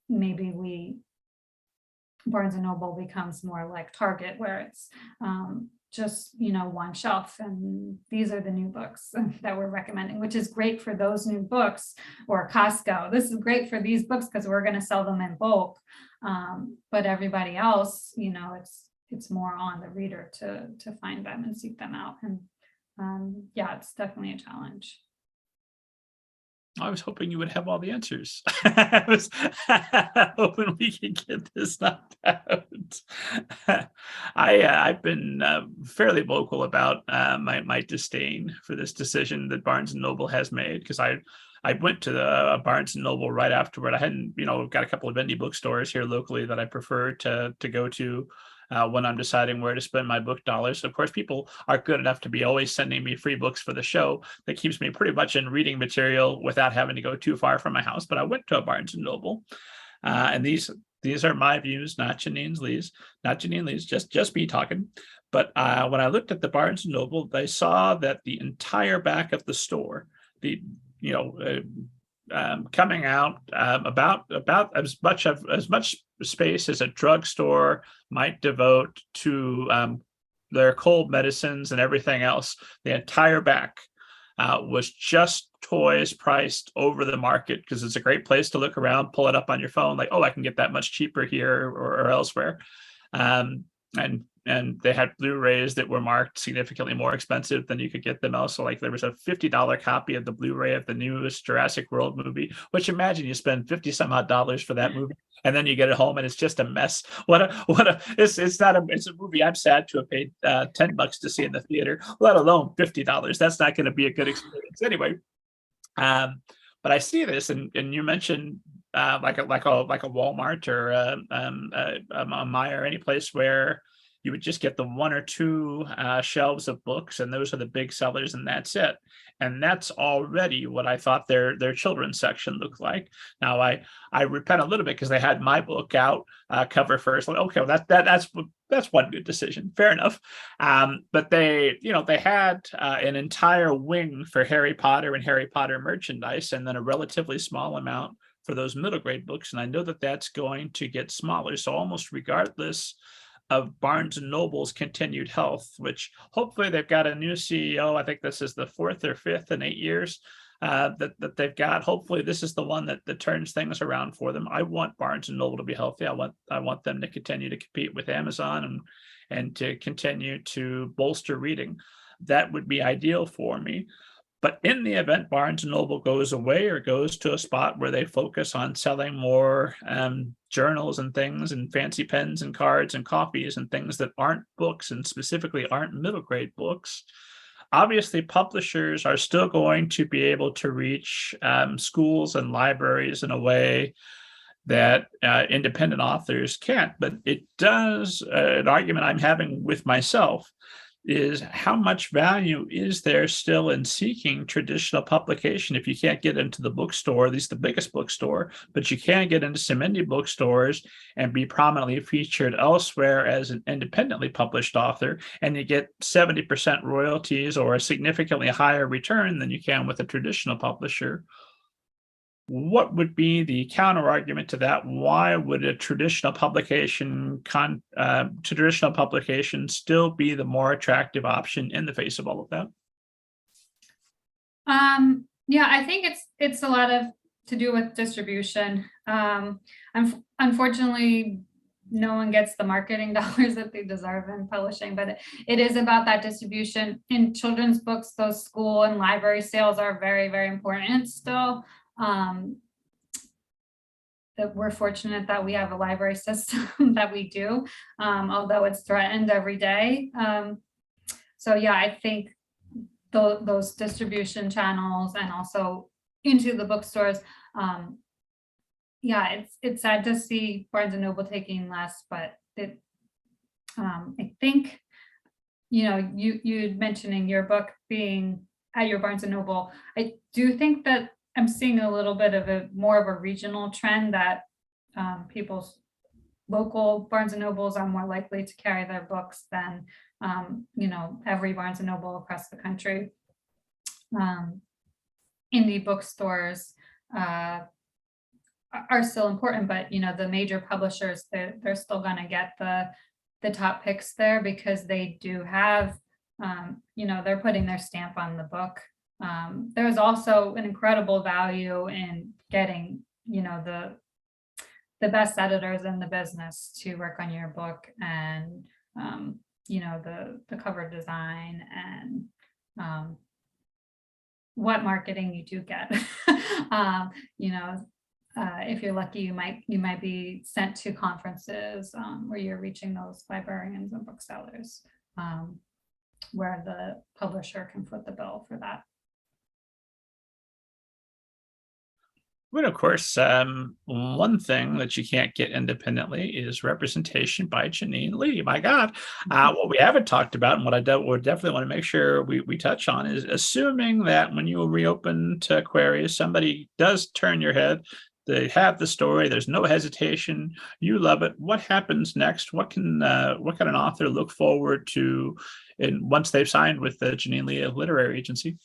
maybe Barnes and Noble becomes more like Target, where it's just one shelf, and these are the new books that we're recommending, which is great for those new books. Or Costco, this is great for these books because we're going to sell them in bulk, but everybody else, it's more on the reader to find them and seek them out. And it's definitely a challenge. I was hoping you would have all the answers. I was hoping we could get this knocked out. I've been fairly vocal about my disdain for this decision that Barnes and Noble has made, because I went to the Barnes and Noble right afterward. I hadn't, got a couple of indie bookstores here locally that I prefer to go to when I'm deciding where to spend my book dollars. Of course, people are good enough to be always sending me free books for the show. That keeps me pretty much in reading material without having to go too far from my house. But I went to a Barnes and Noble, and these are my views, not Janine Lee's, just me talking. But when I looked at the Barnes and Noble, I saw that the entire back of the store, coming out about as much space as a drugstore might devote to their cold medicines and everything else. The entire back was just toys priced over the market, because it's a great place to look around, pull it up on your phone, like, oh, I can get that much cheaper here or elsewhere. and they had Blu-rays that were marked significantly more expensive than you could get them else. So like there was a $50 copy of the Blu-ray of the newest Jurassic World movie, which imagine you spend 50 some odd dollars for that movie, and then you get it home and it's just a mess. It's not it's a movie I'm sad to have paid $10 to see in the theater, let alone $50. That's not going to be a good experience anyway. But I see this, and you mentioned like a Walmart or a Meijer, any place where you would just get the one or two shelves of books, and those are the big sellers, and that's it. And that's already what I thought their children's section looked like. Now I repent a little bit because they had my book out cover first. Like, okay, well, that's one good decision. Fair enough. But they had an entire wing for Harry Potter and Harry Potter merchandise, and then a relatively small amount for those middle grade books. And I know that that's going to get smaller. So almost regardless of Barnes and Noble's continued health, which hopefully they've got a new CEO. I think this is the fourth or fifth in 8 years that they've got. Hopefully this is the one that turns things around for them. I want Barnes and Noble to be healthy. I want them to continue to compete with Amazon and to continue to bolster reading. That would be ideal for me. But in the event Barnes and Noble goes away or goes to a spot where they focus on selling more journals and things and fancy pens and cards and copies and things that aren't books and specifically aren't middle grade books, obviously publishers are still going to be able to reach schools and libraries in a way that independent authors can't. But it does, an argument I'm having with myself is how much value is there still in seeking traditional publication if you can't get into the bookstore, at least the biggest bookstore, but you can get into some indie bookstores and be prominently featured elsewhere as an independently published author, and you get 70% royalties or a significantly higher return than you can with a traditional publisher. What would be the counter argument to that? Why would a traditional publication still be the more attractive option in the face of all of that? Yeah, I think it's a lot of to do with distribution. Unfortunately, no one gets the marketing dollars that they deserve in publishing, but it is about that distribution. In children's books, those school and library sales are very, very important still. That we're fortunate that we have a library system that we do, although it's threatened every day. So yeah, I think those distribution channels and also into the bookstores. Yeah, it's sad to see Barnes and Noble taking less, but I think, you mentioning your book being at your Barnes and Noble. I do think that I'm seeing a little bit of more of a regional trend that people's local Barnes and Nobles are more likely to carry their books than every Barnes and Noble across the country. Indie bookstores are still important, but the major publishers, they're still going to get the top picks there because they do have they're putting their stamp on the book. There's also an incredible value in getting the best editors in the business to work on your book, and the cover design and what marketing you do get. If you're lucky, you might be sent to conferences where you're reaching those librarians and booksellers, where the publisher can foot the bill for that. But of course, one thing that you can't get independently is representation by Janine Lee. My God, what we haven't talked about, and what I would definitely want to make sure we touch on, is assuming that when you reopen to queries, somebody does turn your head. They have the story. There's no hesitation. You love it. What happens next? What can an author look forward to once they've signed with the Janine Le Literary Agency?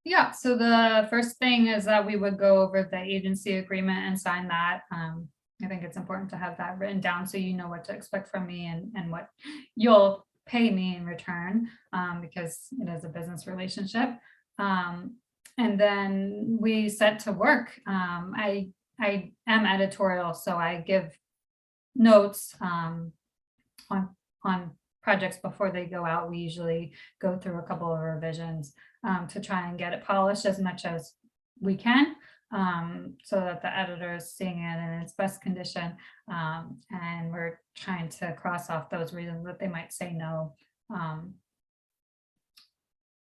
Yeah, so the first thing is that we would go over the agency agreement and sign that. I think it's important to have that written down so you know what to expect from me and what you'll pay me in return, because it is a business relationship. And then we set to work. I am editorial, so I give notes on projects before they go out. We usually go through a couple of revisions to try and get it polished as much as we can, so that the editor is seeing it in its best condition. And we're trying to cross off those reasons that they might say no.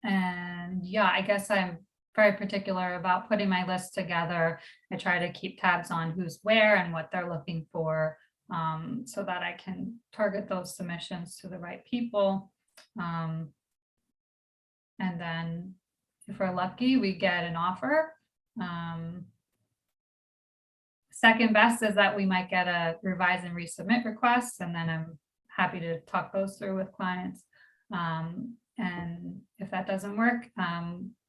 And yeah, I guess I'm very particular about putting my list together. I try to keep tabs on who's where and what they're looking for, so that I can target those submissions to the right people. And then if we're lucky, we get an offer. Second best is that we might get a revise and resubmit request, and then I'm happy to talk those through with clients. And if that doesn't work,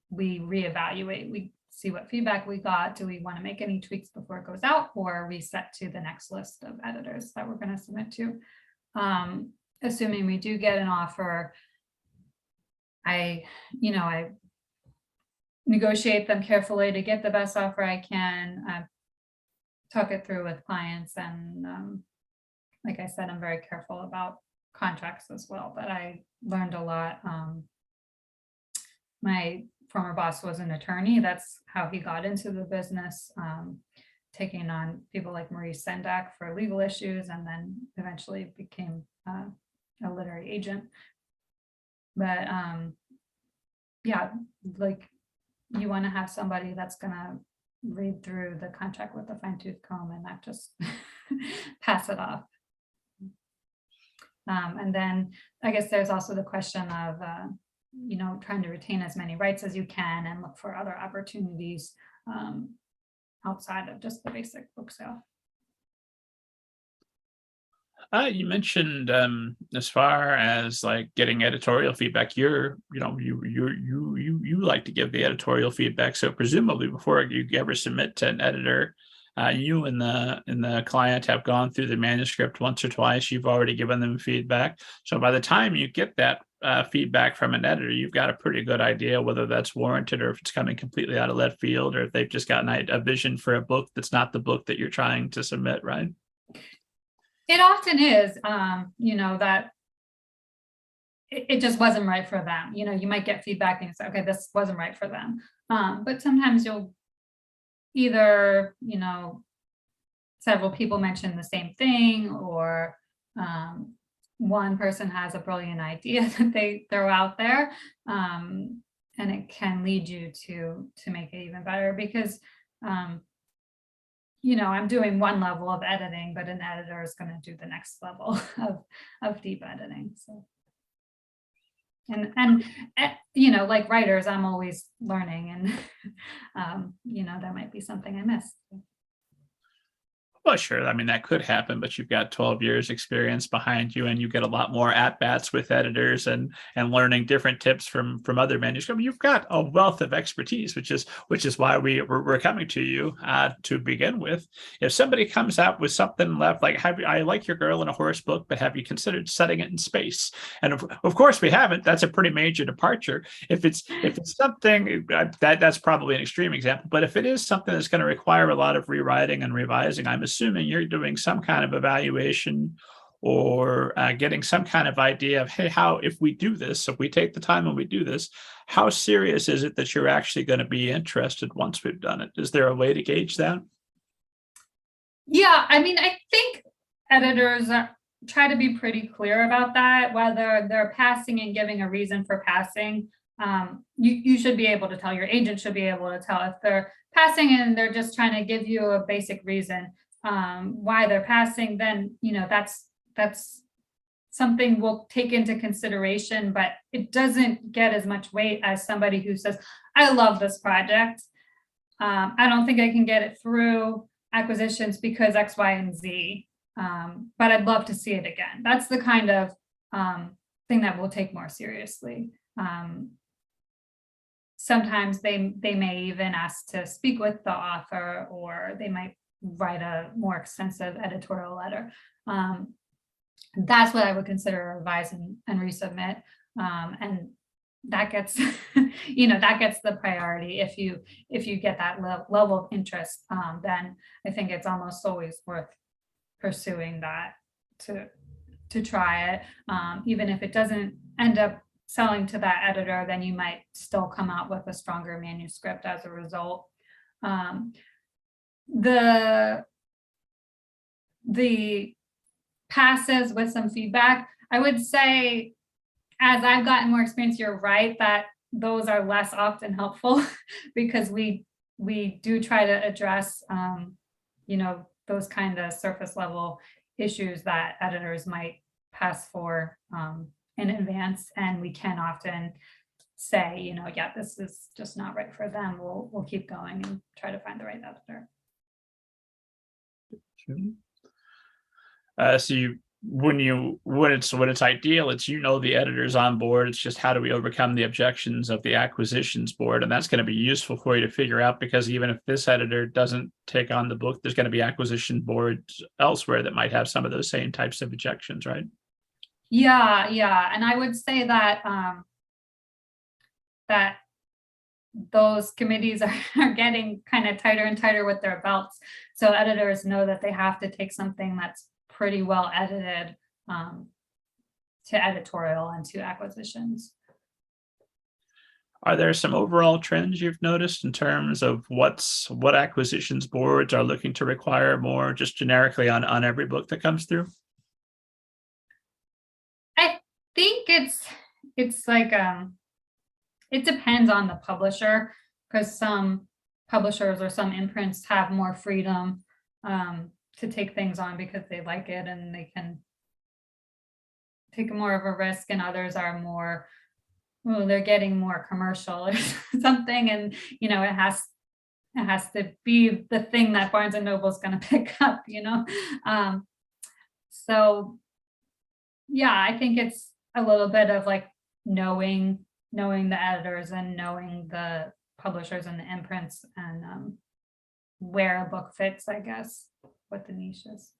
we reevaluate. We see what feedback we got. Do we want to make any tweaks before it goes out, or reset to the next list of editors that we're going to submit to? Assuming we do get an offer, I negotiate them carefully to get the best offer I can, talk it through with clients, and like I said, I'm very careful about contracts as well, but I learned a lot. My former boss was an attorney. That's how he got into the business, taking on people like Marie Sendak for legal issues, and then eventually became a literary agent. But yeah, like, you want to have somebody that's going to read through the contract with a fine-tooth comb and not just pass it off. And then I guess there's also the question of, trying to retain as many rights as you can and look for other opportunities outside of just the basic book sale. You mentioned as far as like getting editorial feedback, you like to give the editorial feedback. So presumably before you ever submit to an editor, you and the client have gone through the manuscript once or twice. You've already given them feedback. So by the time you get that feedback from an editor, you've got a pretty good idea whether that's warranted or if it's coming completely out of left field, or if they've just got a vision for a book that's not the book that you're trying to submit, right? It often is, that it just wasn't right for them. You might get feedback and you say, okay, this wasn't right for them. But sometimes you'll either, several people mention the same thing, or one person has a brilliant idea that they throw out there. And it can lead you to make it even better, because I'm doing one level of editing, but an editor is going to do the next level of deep editing. So, and like writers, I'm always learning, and there might be something I missed. Well, sure. I mean, that could happen, but you've got 12 years experience behind you, and you get a lot more at-bats with editors and learning different tips from other manuscripts. You've got a wealth of expertise, which is why we're coming to you to begin with. If somebody comes out with something left, like, I like your Girl in a Horse book, but have you considered setting it in space? And of course we haven't. That's a pretty major departure. If it's something that's probably an extreme example, but if it is something that's going to require a lot of rewriting and revising, I'm assuming you're doing some kind of evaluation or getting some kind of idea of, hey, if we do this, if we take the time and we do this, how serious is it that you're actually going to be interested once we've done it? Is there a way to gauge that? Yeah, I mean, I think editors try to be pretty clear about that, whether they're passing and giving a reason for passing. You should be able to tell, your agent should be able to tell if they're passing and they're just trying to give you a basic reason why they're passing, then that's something we'll take into consideration, but it doesn't get as much weight as somebody who says, I love this project. I don't think I can get it through acquisitions because X, Y, and Z, but I'd love to see it again. That's the kind of thing that we'll take more seriously. Sometimes they may even ask to speak with the author, or they might write a more extensive editorial letter. That's what I would consider a revise and resubmit. And that gets, that gets the priority. If you get that level of interest, then I think it's almost always worth pursuing that to to try it. Even if it doesn't end up selling to that editor, then you might still come out with a stronger manuscript as a result. The passes with some feedback, I would say, as I've gotten more experience, you're right that those are less often helpful because we do try to address, those kind of surface level issues that editors might pass for in advance, and we can often say, yeah, this is just not right for them. We'll keep going and try to find the right editor. So when it's ideal, it's the editor's on board. It's just how do we overcome the objections of the acquisitions board, and that's going to be useful for you to figure out, because even if this editor doesn't take on the book, there's going to be acquisition boards elsewhere that might have some of those same types of objections, right? Yeah, and I would say that that those committees are getting kind of tighter and tighter with their belts. So editors know that they have to take something that's pretty well edited to editorial and to acquisitions. Are there some overall trends you've noticed in terms of what acquisitions boards are looking to require more, just generically on every book that comes through? I think it's like it depends on the publisher, because some publishers or some imprints have more freedom to take things on because they like it and they can take more of a risk, and others are more, well, they're getting more commercial or something, and it has to be the thing that Barnes and Noble is going to pick up. So yeah, I think it's a little bit of like knowing the editors and knowing the publishers and the imprints, and where a book fits, I guess, what the niche is.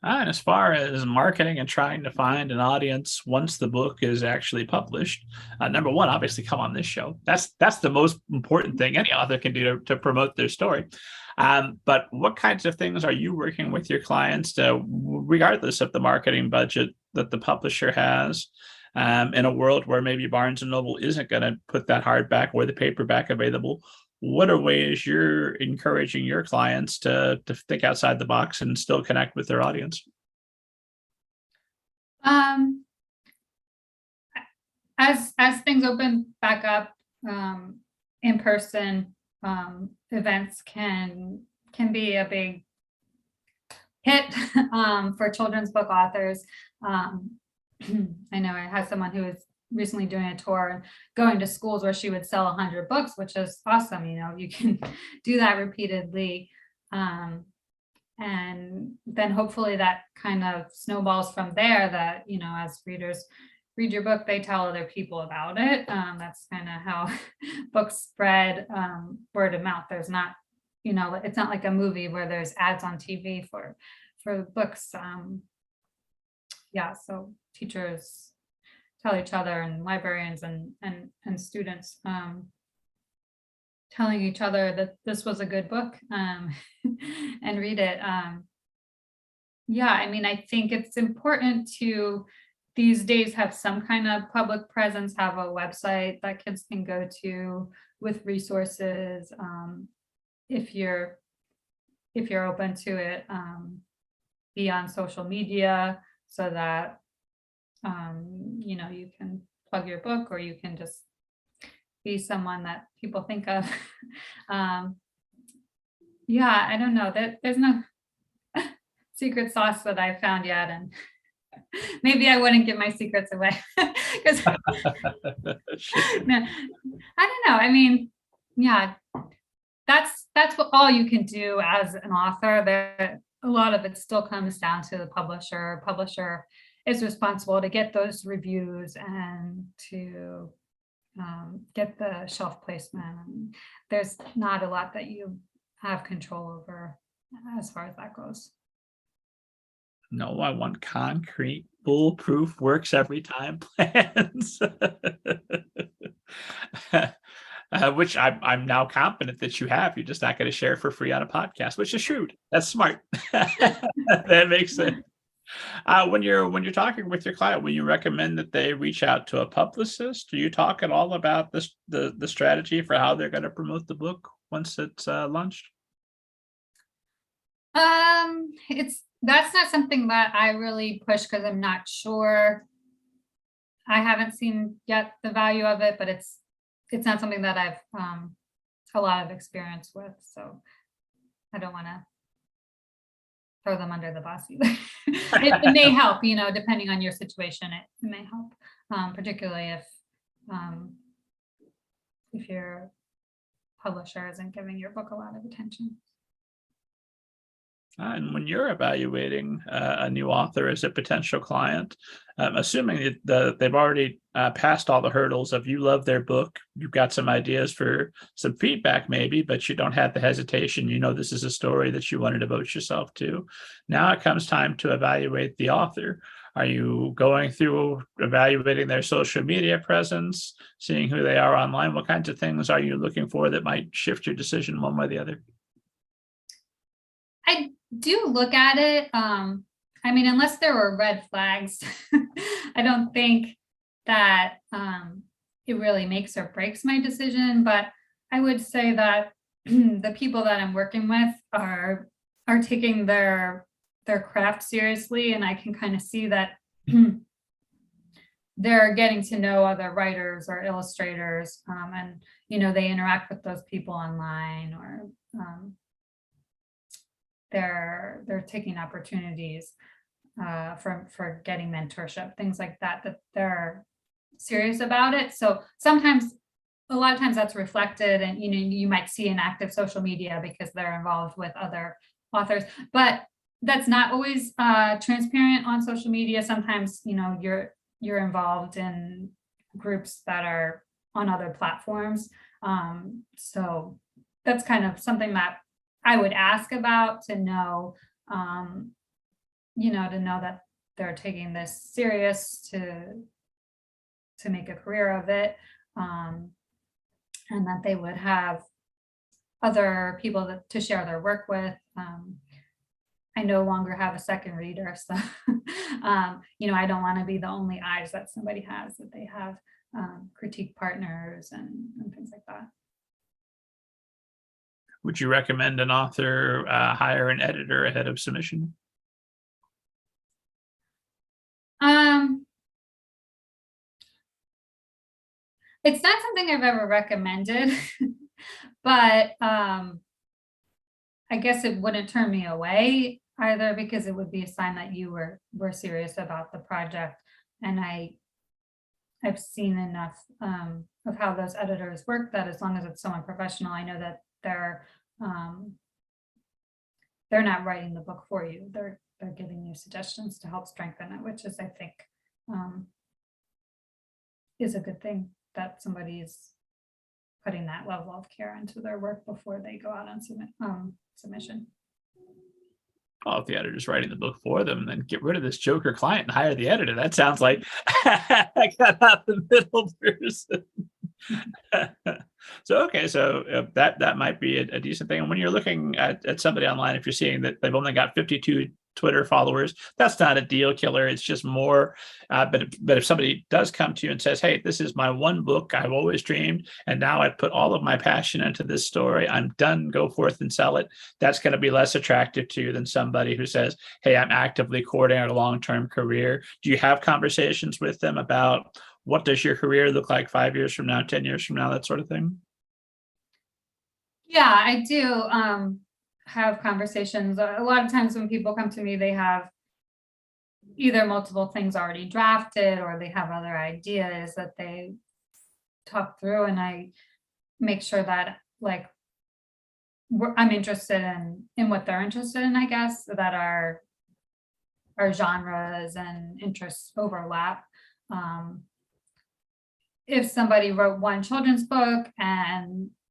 And as far as marketing and trying to find an audience once the book is actually published, number one, obviously come on this show. That's the most important thing any author can do to promote their story. But what kinds of things are you working with your clients to, regardless of the marketing budget that the publisher has, in a world where maybe Barnes and Noble isn't going to put that hardback or the paperback available? What are ways you're encouraging your clients to think outside the box and still connect with their audience? As things open back up, in-person events can be a big hit for children's book authors. I know I had someone who was recently doing a tour and going to schools where she would sell 100 books, which is awesome. You can do that repeatedly. And then hopefully that kind of snowballs from there, that, as readers read your book, they tell other people about it. That's kind of how books spread, word of mouth. There's not, it's not like a movie where there's ads on TV for books. Yeah, so teachers tell each other, and librarians and students telling each other that this was a good book, and read it. Yeah, I think it's important to these days have some kind of public presence, have a website that kids can go to with resources, if you're open to it, be on social media so that you can plug your book, or you can just be someone that people think of. Yeah, I don't know, there's no secret sauce that I've found yet, and maybe I wouldn't give my secrets away because no, I don't know. Yeah, that's what all you can do as an author. There, a lot of it still comes down to the publisher. Publisher is responsible to get those reviews and to get the shelf placement. There's not a lot that you have control over as far as that goes. No, I want concrete, foolproof, works every time plans. which I'm now confident that you have. You're just not going to share for free on a podcast, which is shrewd. That's smart. That makes sense. When you're talking with your client, will you recommend that they reach out to a publicist? Do you talk at all about this the strategy for how they're going to promote the book once it's launched? It's that's not something that I really push because I'm not sure. I haven't seen yet the value of it, but it's not something that I've a lot of experience with. So I don't want to throw them under the bus either. It may help, depending on your situation, it may help, particularly um, if your publisher isn't giving your book a lot of attention. And when you're evaluating a new author as a potential client, assuming that they've already passed all the hurdles of you love their book, you've got some ideas for some feedback maybe, but you don't have the hesitation. You know this is a story that you want to devote yourself to. Now it comes time to evaluate the author. Are you going through evaluating their social media presence, seeing who they are online? What kinds of things are you looking for that might shift your decision one way or the other? I do look at it. I mean, unless there were red flags, I don't think that it really makes or breaks my decision. But I would say that the people that I'm working with are taking their craft seriously, and I can kind of see that they're getting to know other writers or illustrators, and they interact with those people online, or they're taking opportunities for getting mentorship, things like that, that they're serious about it. So sometimes, a lot of times that's reflected, and you might see an active social media because they're involved with other authors, but that's not always transparent on social media. Sometimes you're involved in groups that are on other platforms. So that's kind of something that I would ask about, to know, to know that they're taking this serious, to make a career of it, and that they would have other people to share their work with. I no longer have a second reader, so I don't want to be the only eyes that somebody has, that they have critique partners and things like that. Would you recommend an author hire an editor ahead of submission? Um, it's not something I've ever recommended, but I guess it wouldn't turn me away either, because it would be a sign that you were serious about the project. And I've seen enough of how those editors work, that as long as it's someone professional, I know that they're not writing the book for you. They're giving you suggestions to help strengthen it, which is, I think, is a good thing, that somebody is putting that level of care into their work before they go out on submission. Well, if the editor's writing the book for them, then get rid of this joker client and hire the editor. That sounds like I got out the middle person. So that might be a decent thing. And when you're looking at somebody online, if you're seeing that they've only got 52 Twitter followers, that's not a deal killer. It's just more. But if somebody does come to you and says, "Hey, this is my one book I've always dreamed, and now I put all of my passion into this story. I'm done. Go forth and sell it." That's going to be less attractive to you than somebody who says, "Hey, I'm actively courting a long-term career." Do you have conversations with them about what does your career look like 5 years from now, 10 years from now, that sort of thing? Yeah, I do have conversations. A lot of times when people come to me, they have either multiple things already drafted, or they have other ideas that they talk through, and I make sure that, like, I'm interested in what they're interested in, I guess, that our genres and interests overlap. Um, if somebody wrote one children's book,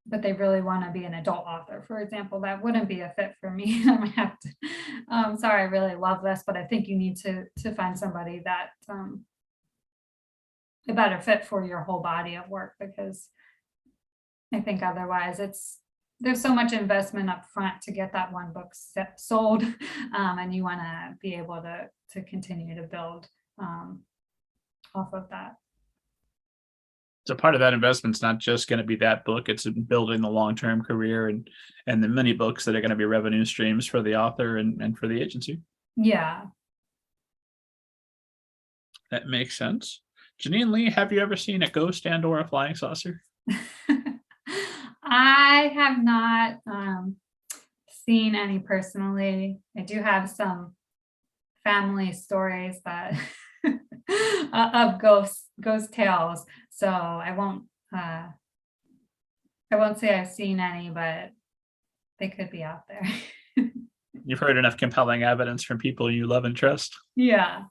but they really want to be an adult author, for example, that wouldn't be a fit for me. I might have to, sorry, I really love this, but I think you need to find somebody that a better fit for your whole body of work, because I think otherwise there's so much investment up front to get that one book sold, and you want to be able to continue to build off of that. So part of that investment's not just going to be that book; it's in building the long-term career and the many books that are going to be revenue streams for the author and for the agency. Yeah. That makes sense. Janine Lee, have you ever seen a ghost and or a flying saucer? I have not seen any personally. I do have some family stories that of ghost tales. So I won't say I've seen any, but they could be out there. You've heard enough compelling evidence from people you love and trust. Yeah.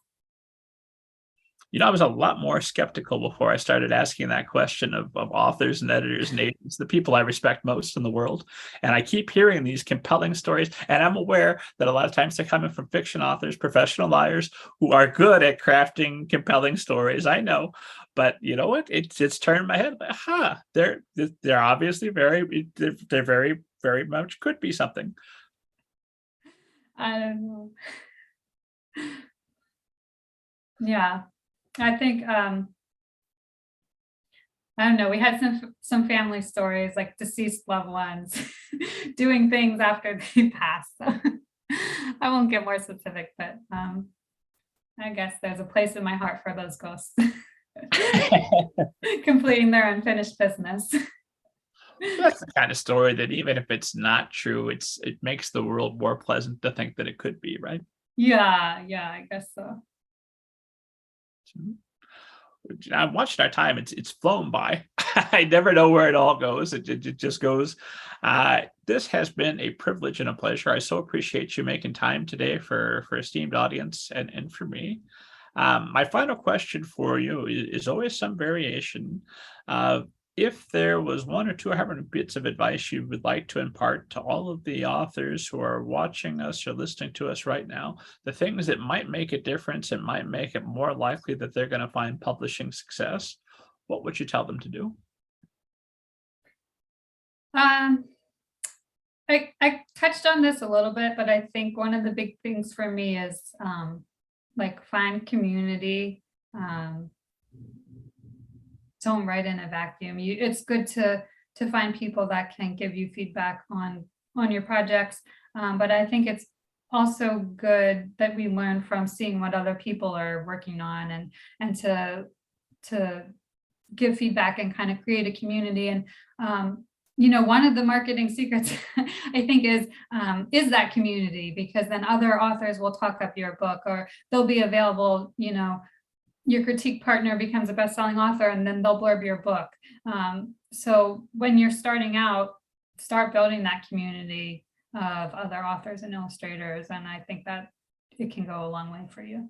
I was a lot more skeptical before I started asking that question of authors and editors and agents, the people I respect most in the world. And I keep hearing these compelling stories. And I'm aware that a lot of times they're coming from fiction authors, professional liars who are good at crafting compelling stories. I know. But you know what? It's turned my head. They're obviously they're very, very much could be something. I don't know. Yeah. I think I don't know, we had some family stories, like deceased loved ones doing things after they passed. So I won't get more specific, but I guess there's a place in my heart for those ghosts completing their unfinished business. That's the kind of story that even if it's not true, it makes the world more pleasant to think that it could be, right? Yeah, I guess so. I'm watching our time. It's flown by. I never know where it all goes. It just goes. This has been a privilege and a pleasure. I so appreciate you making time today for esteemed audience and for me. My final question for you is always some variation. If there was one or two or however many bits of advice you would like to impart to all of the authors who are watching us or listening to us right now, the things that might make a difference and might make it more likely that they're going to find publishing success, what would you tell them to do? I touched on this a little bit, but I think one of the big things for me is like find community. Don't write in a vacuum. It's good to find people that can give you feedback on your projects, but I think it's also good that we learn from seeing what other people are working on and to give feedback and kind of create a community. And one of the marketing secrets I think is that community, because then other authors will talk up your book, or they'll be available. Your critique partner becomes a best-selling author and then they'll blurb your book. So when you're starting out, start building that community of other authors and illustrators. And I think that it can go a long way for you.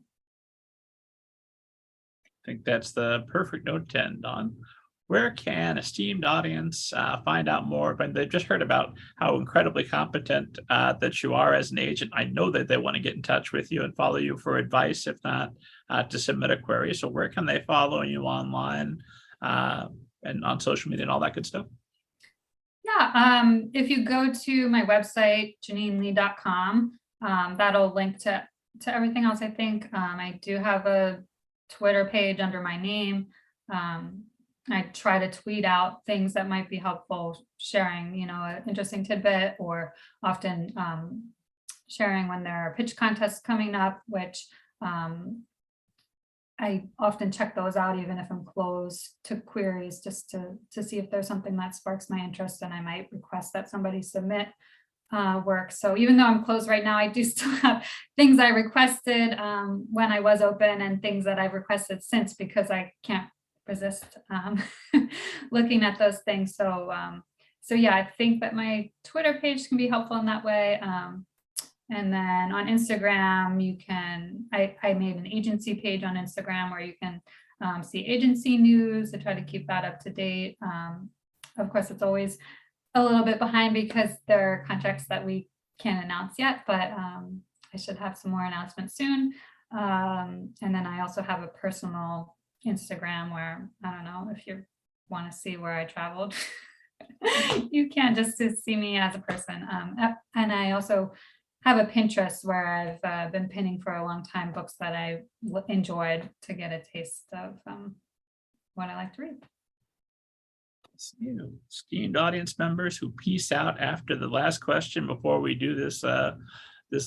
I think that's the perfect note to end on. Where can esteemed audience find out more? But they've just heard about how incredibly competent that you are as an agent. I know that they want to get in touch with you and follow you for advice, if not to submit a query. So where can they follow you online and on social media and all that good stuff? Yeah, if you go to my website, JanineLe.com, that'll link to everything else. I think I do have a Twitter page under my name. I try to tweet out things that might be helpful, sharing, an interesting tidbit, or often sharing when there are pitch contests coming up, which I often check those out, even if I'm closed to queries, just to see if there's something that sparks my interest, and I might request that somebody submit work. So even though I'm closed right now, I do still have things I requested when I was open, and things that I've requested since, because I can't resist looking at those things. So yeah, I think that my Twitter page can be helpful in that way. And then on Instagram, you can, I made an agency page on Instagram where you can see agency news. I try to keep that up to date. Of course, it's always a little bit behind because there are contracts that we can't announce yet, but I should have some more announcements soon. And then I also have a personal Instagram where, I don't know if you want to see where I traveled. You can, just to see me as a person. And I also have a Pinterest where I've been pinning for a long time books that I enjoyed to get a taste of what I like to read. Esteemed audience members who peace out after the last question before we do this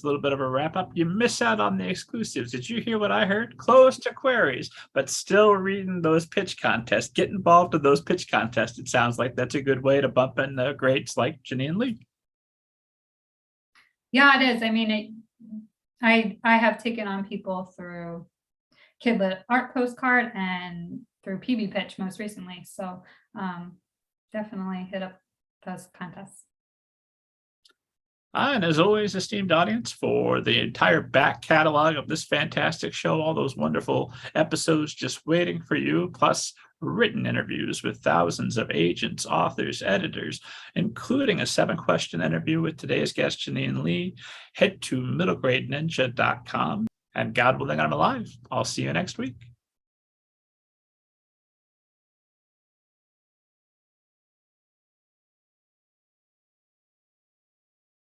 little bit of a wrap up, you miss out on the exclusives. Did you hear what I heard? Closed to queries, but still reading those pitch contests. Get involved in those pitch contests. It sounds like that's a good way to bump in the greats like Janine Lee. Yeah, it is. I mean, I have taken on people through Kidlit Art Postcard and through PB Pitch most recently. So definitely hit up those contests. And as always, esteemed audience, for the entire back catalog of this fantastic show, all those wonderful episodes just waiting for you, plus written interviews with thousands of agents, authors, editors, including a 7-question interview with today's guest, Janine Lee, head to middlegradeninja.com. And God willing, I'm alive. I'll see you next week.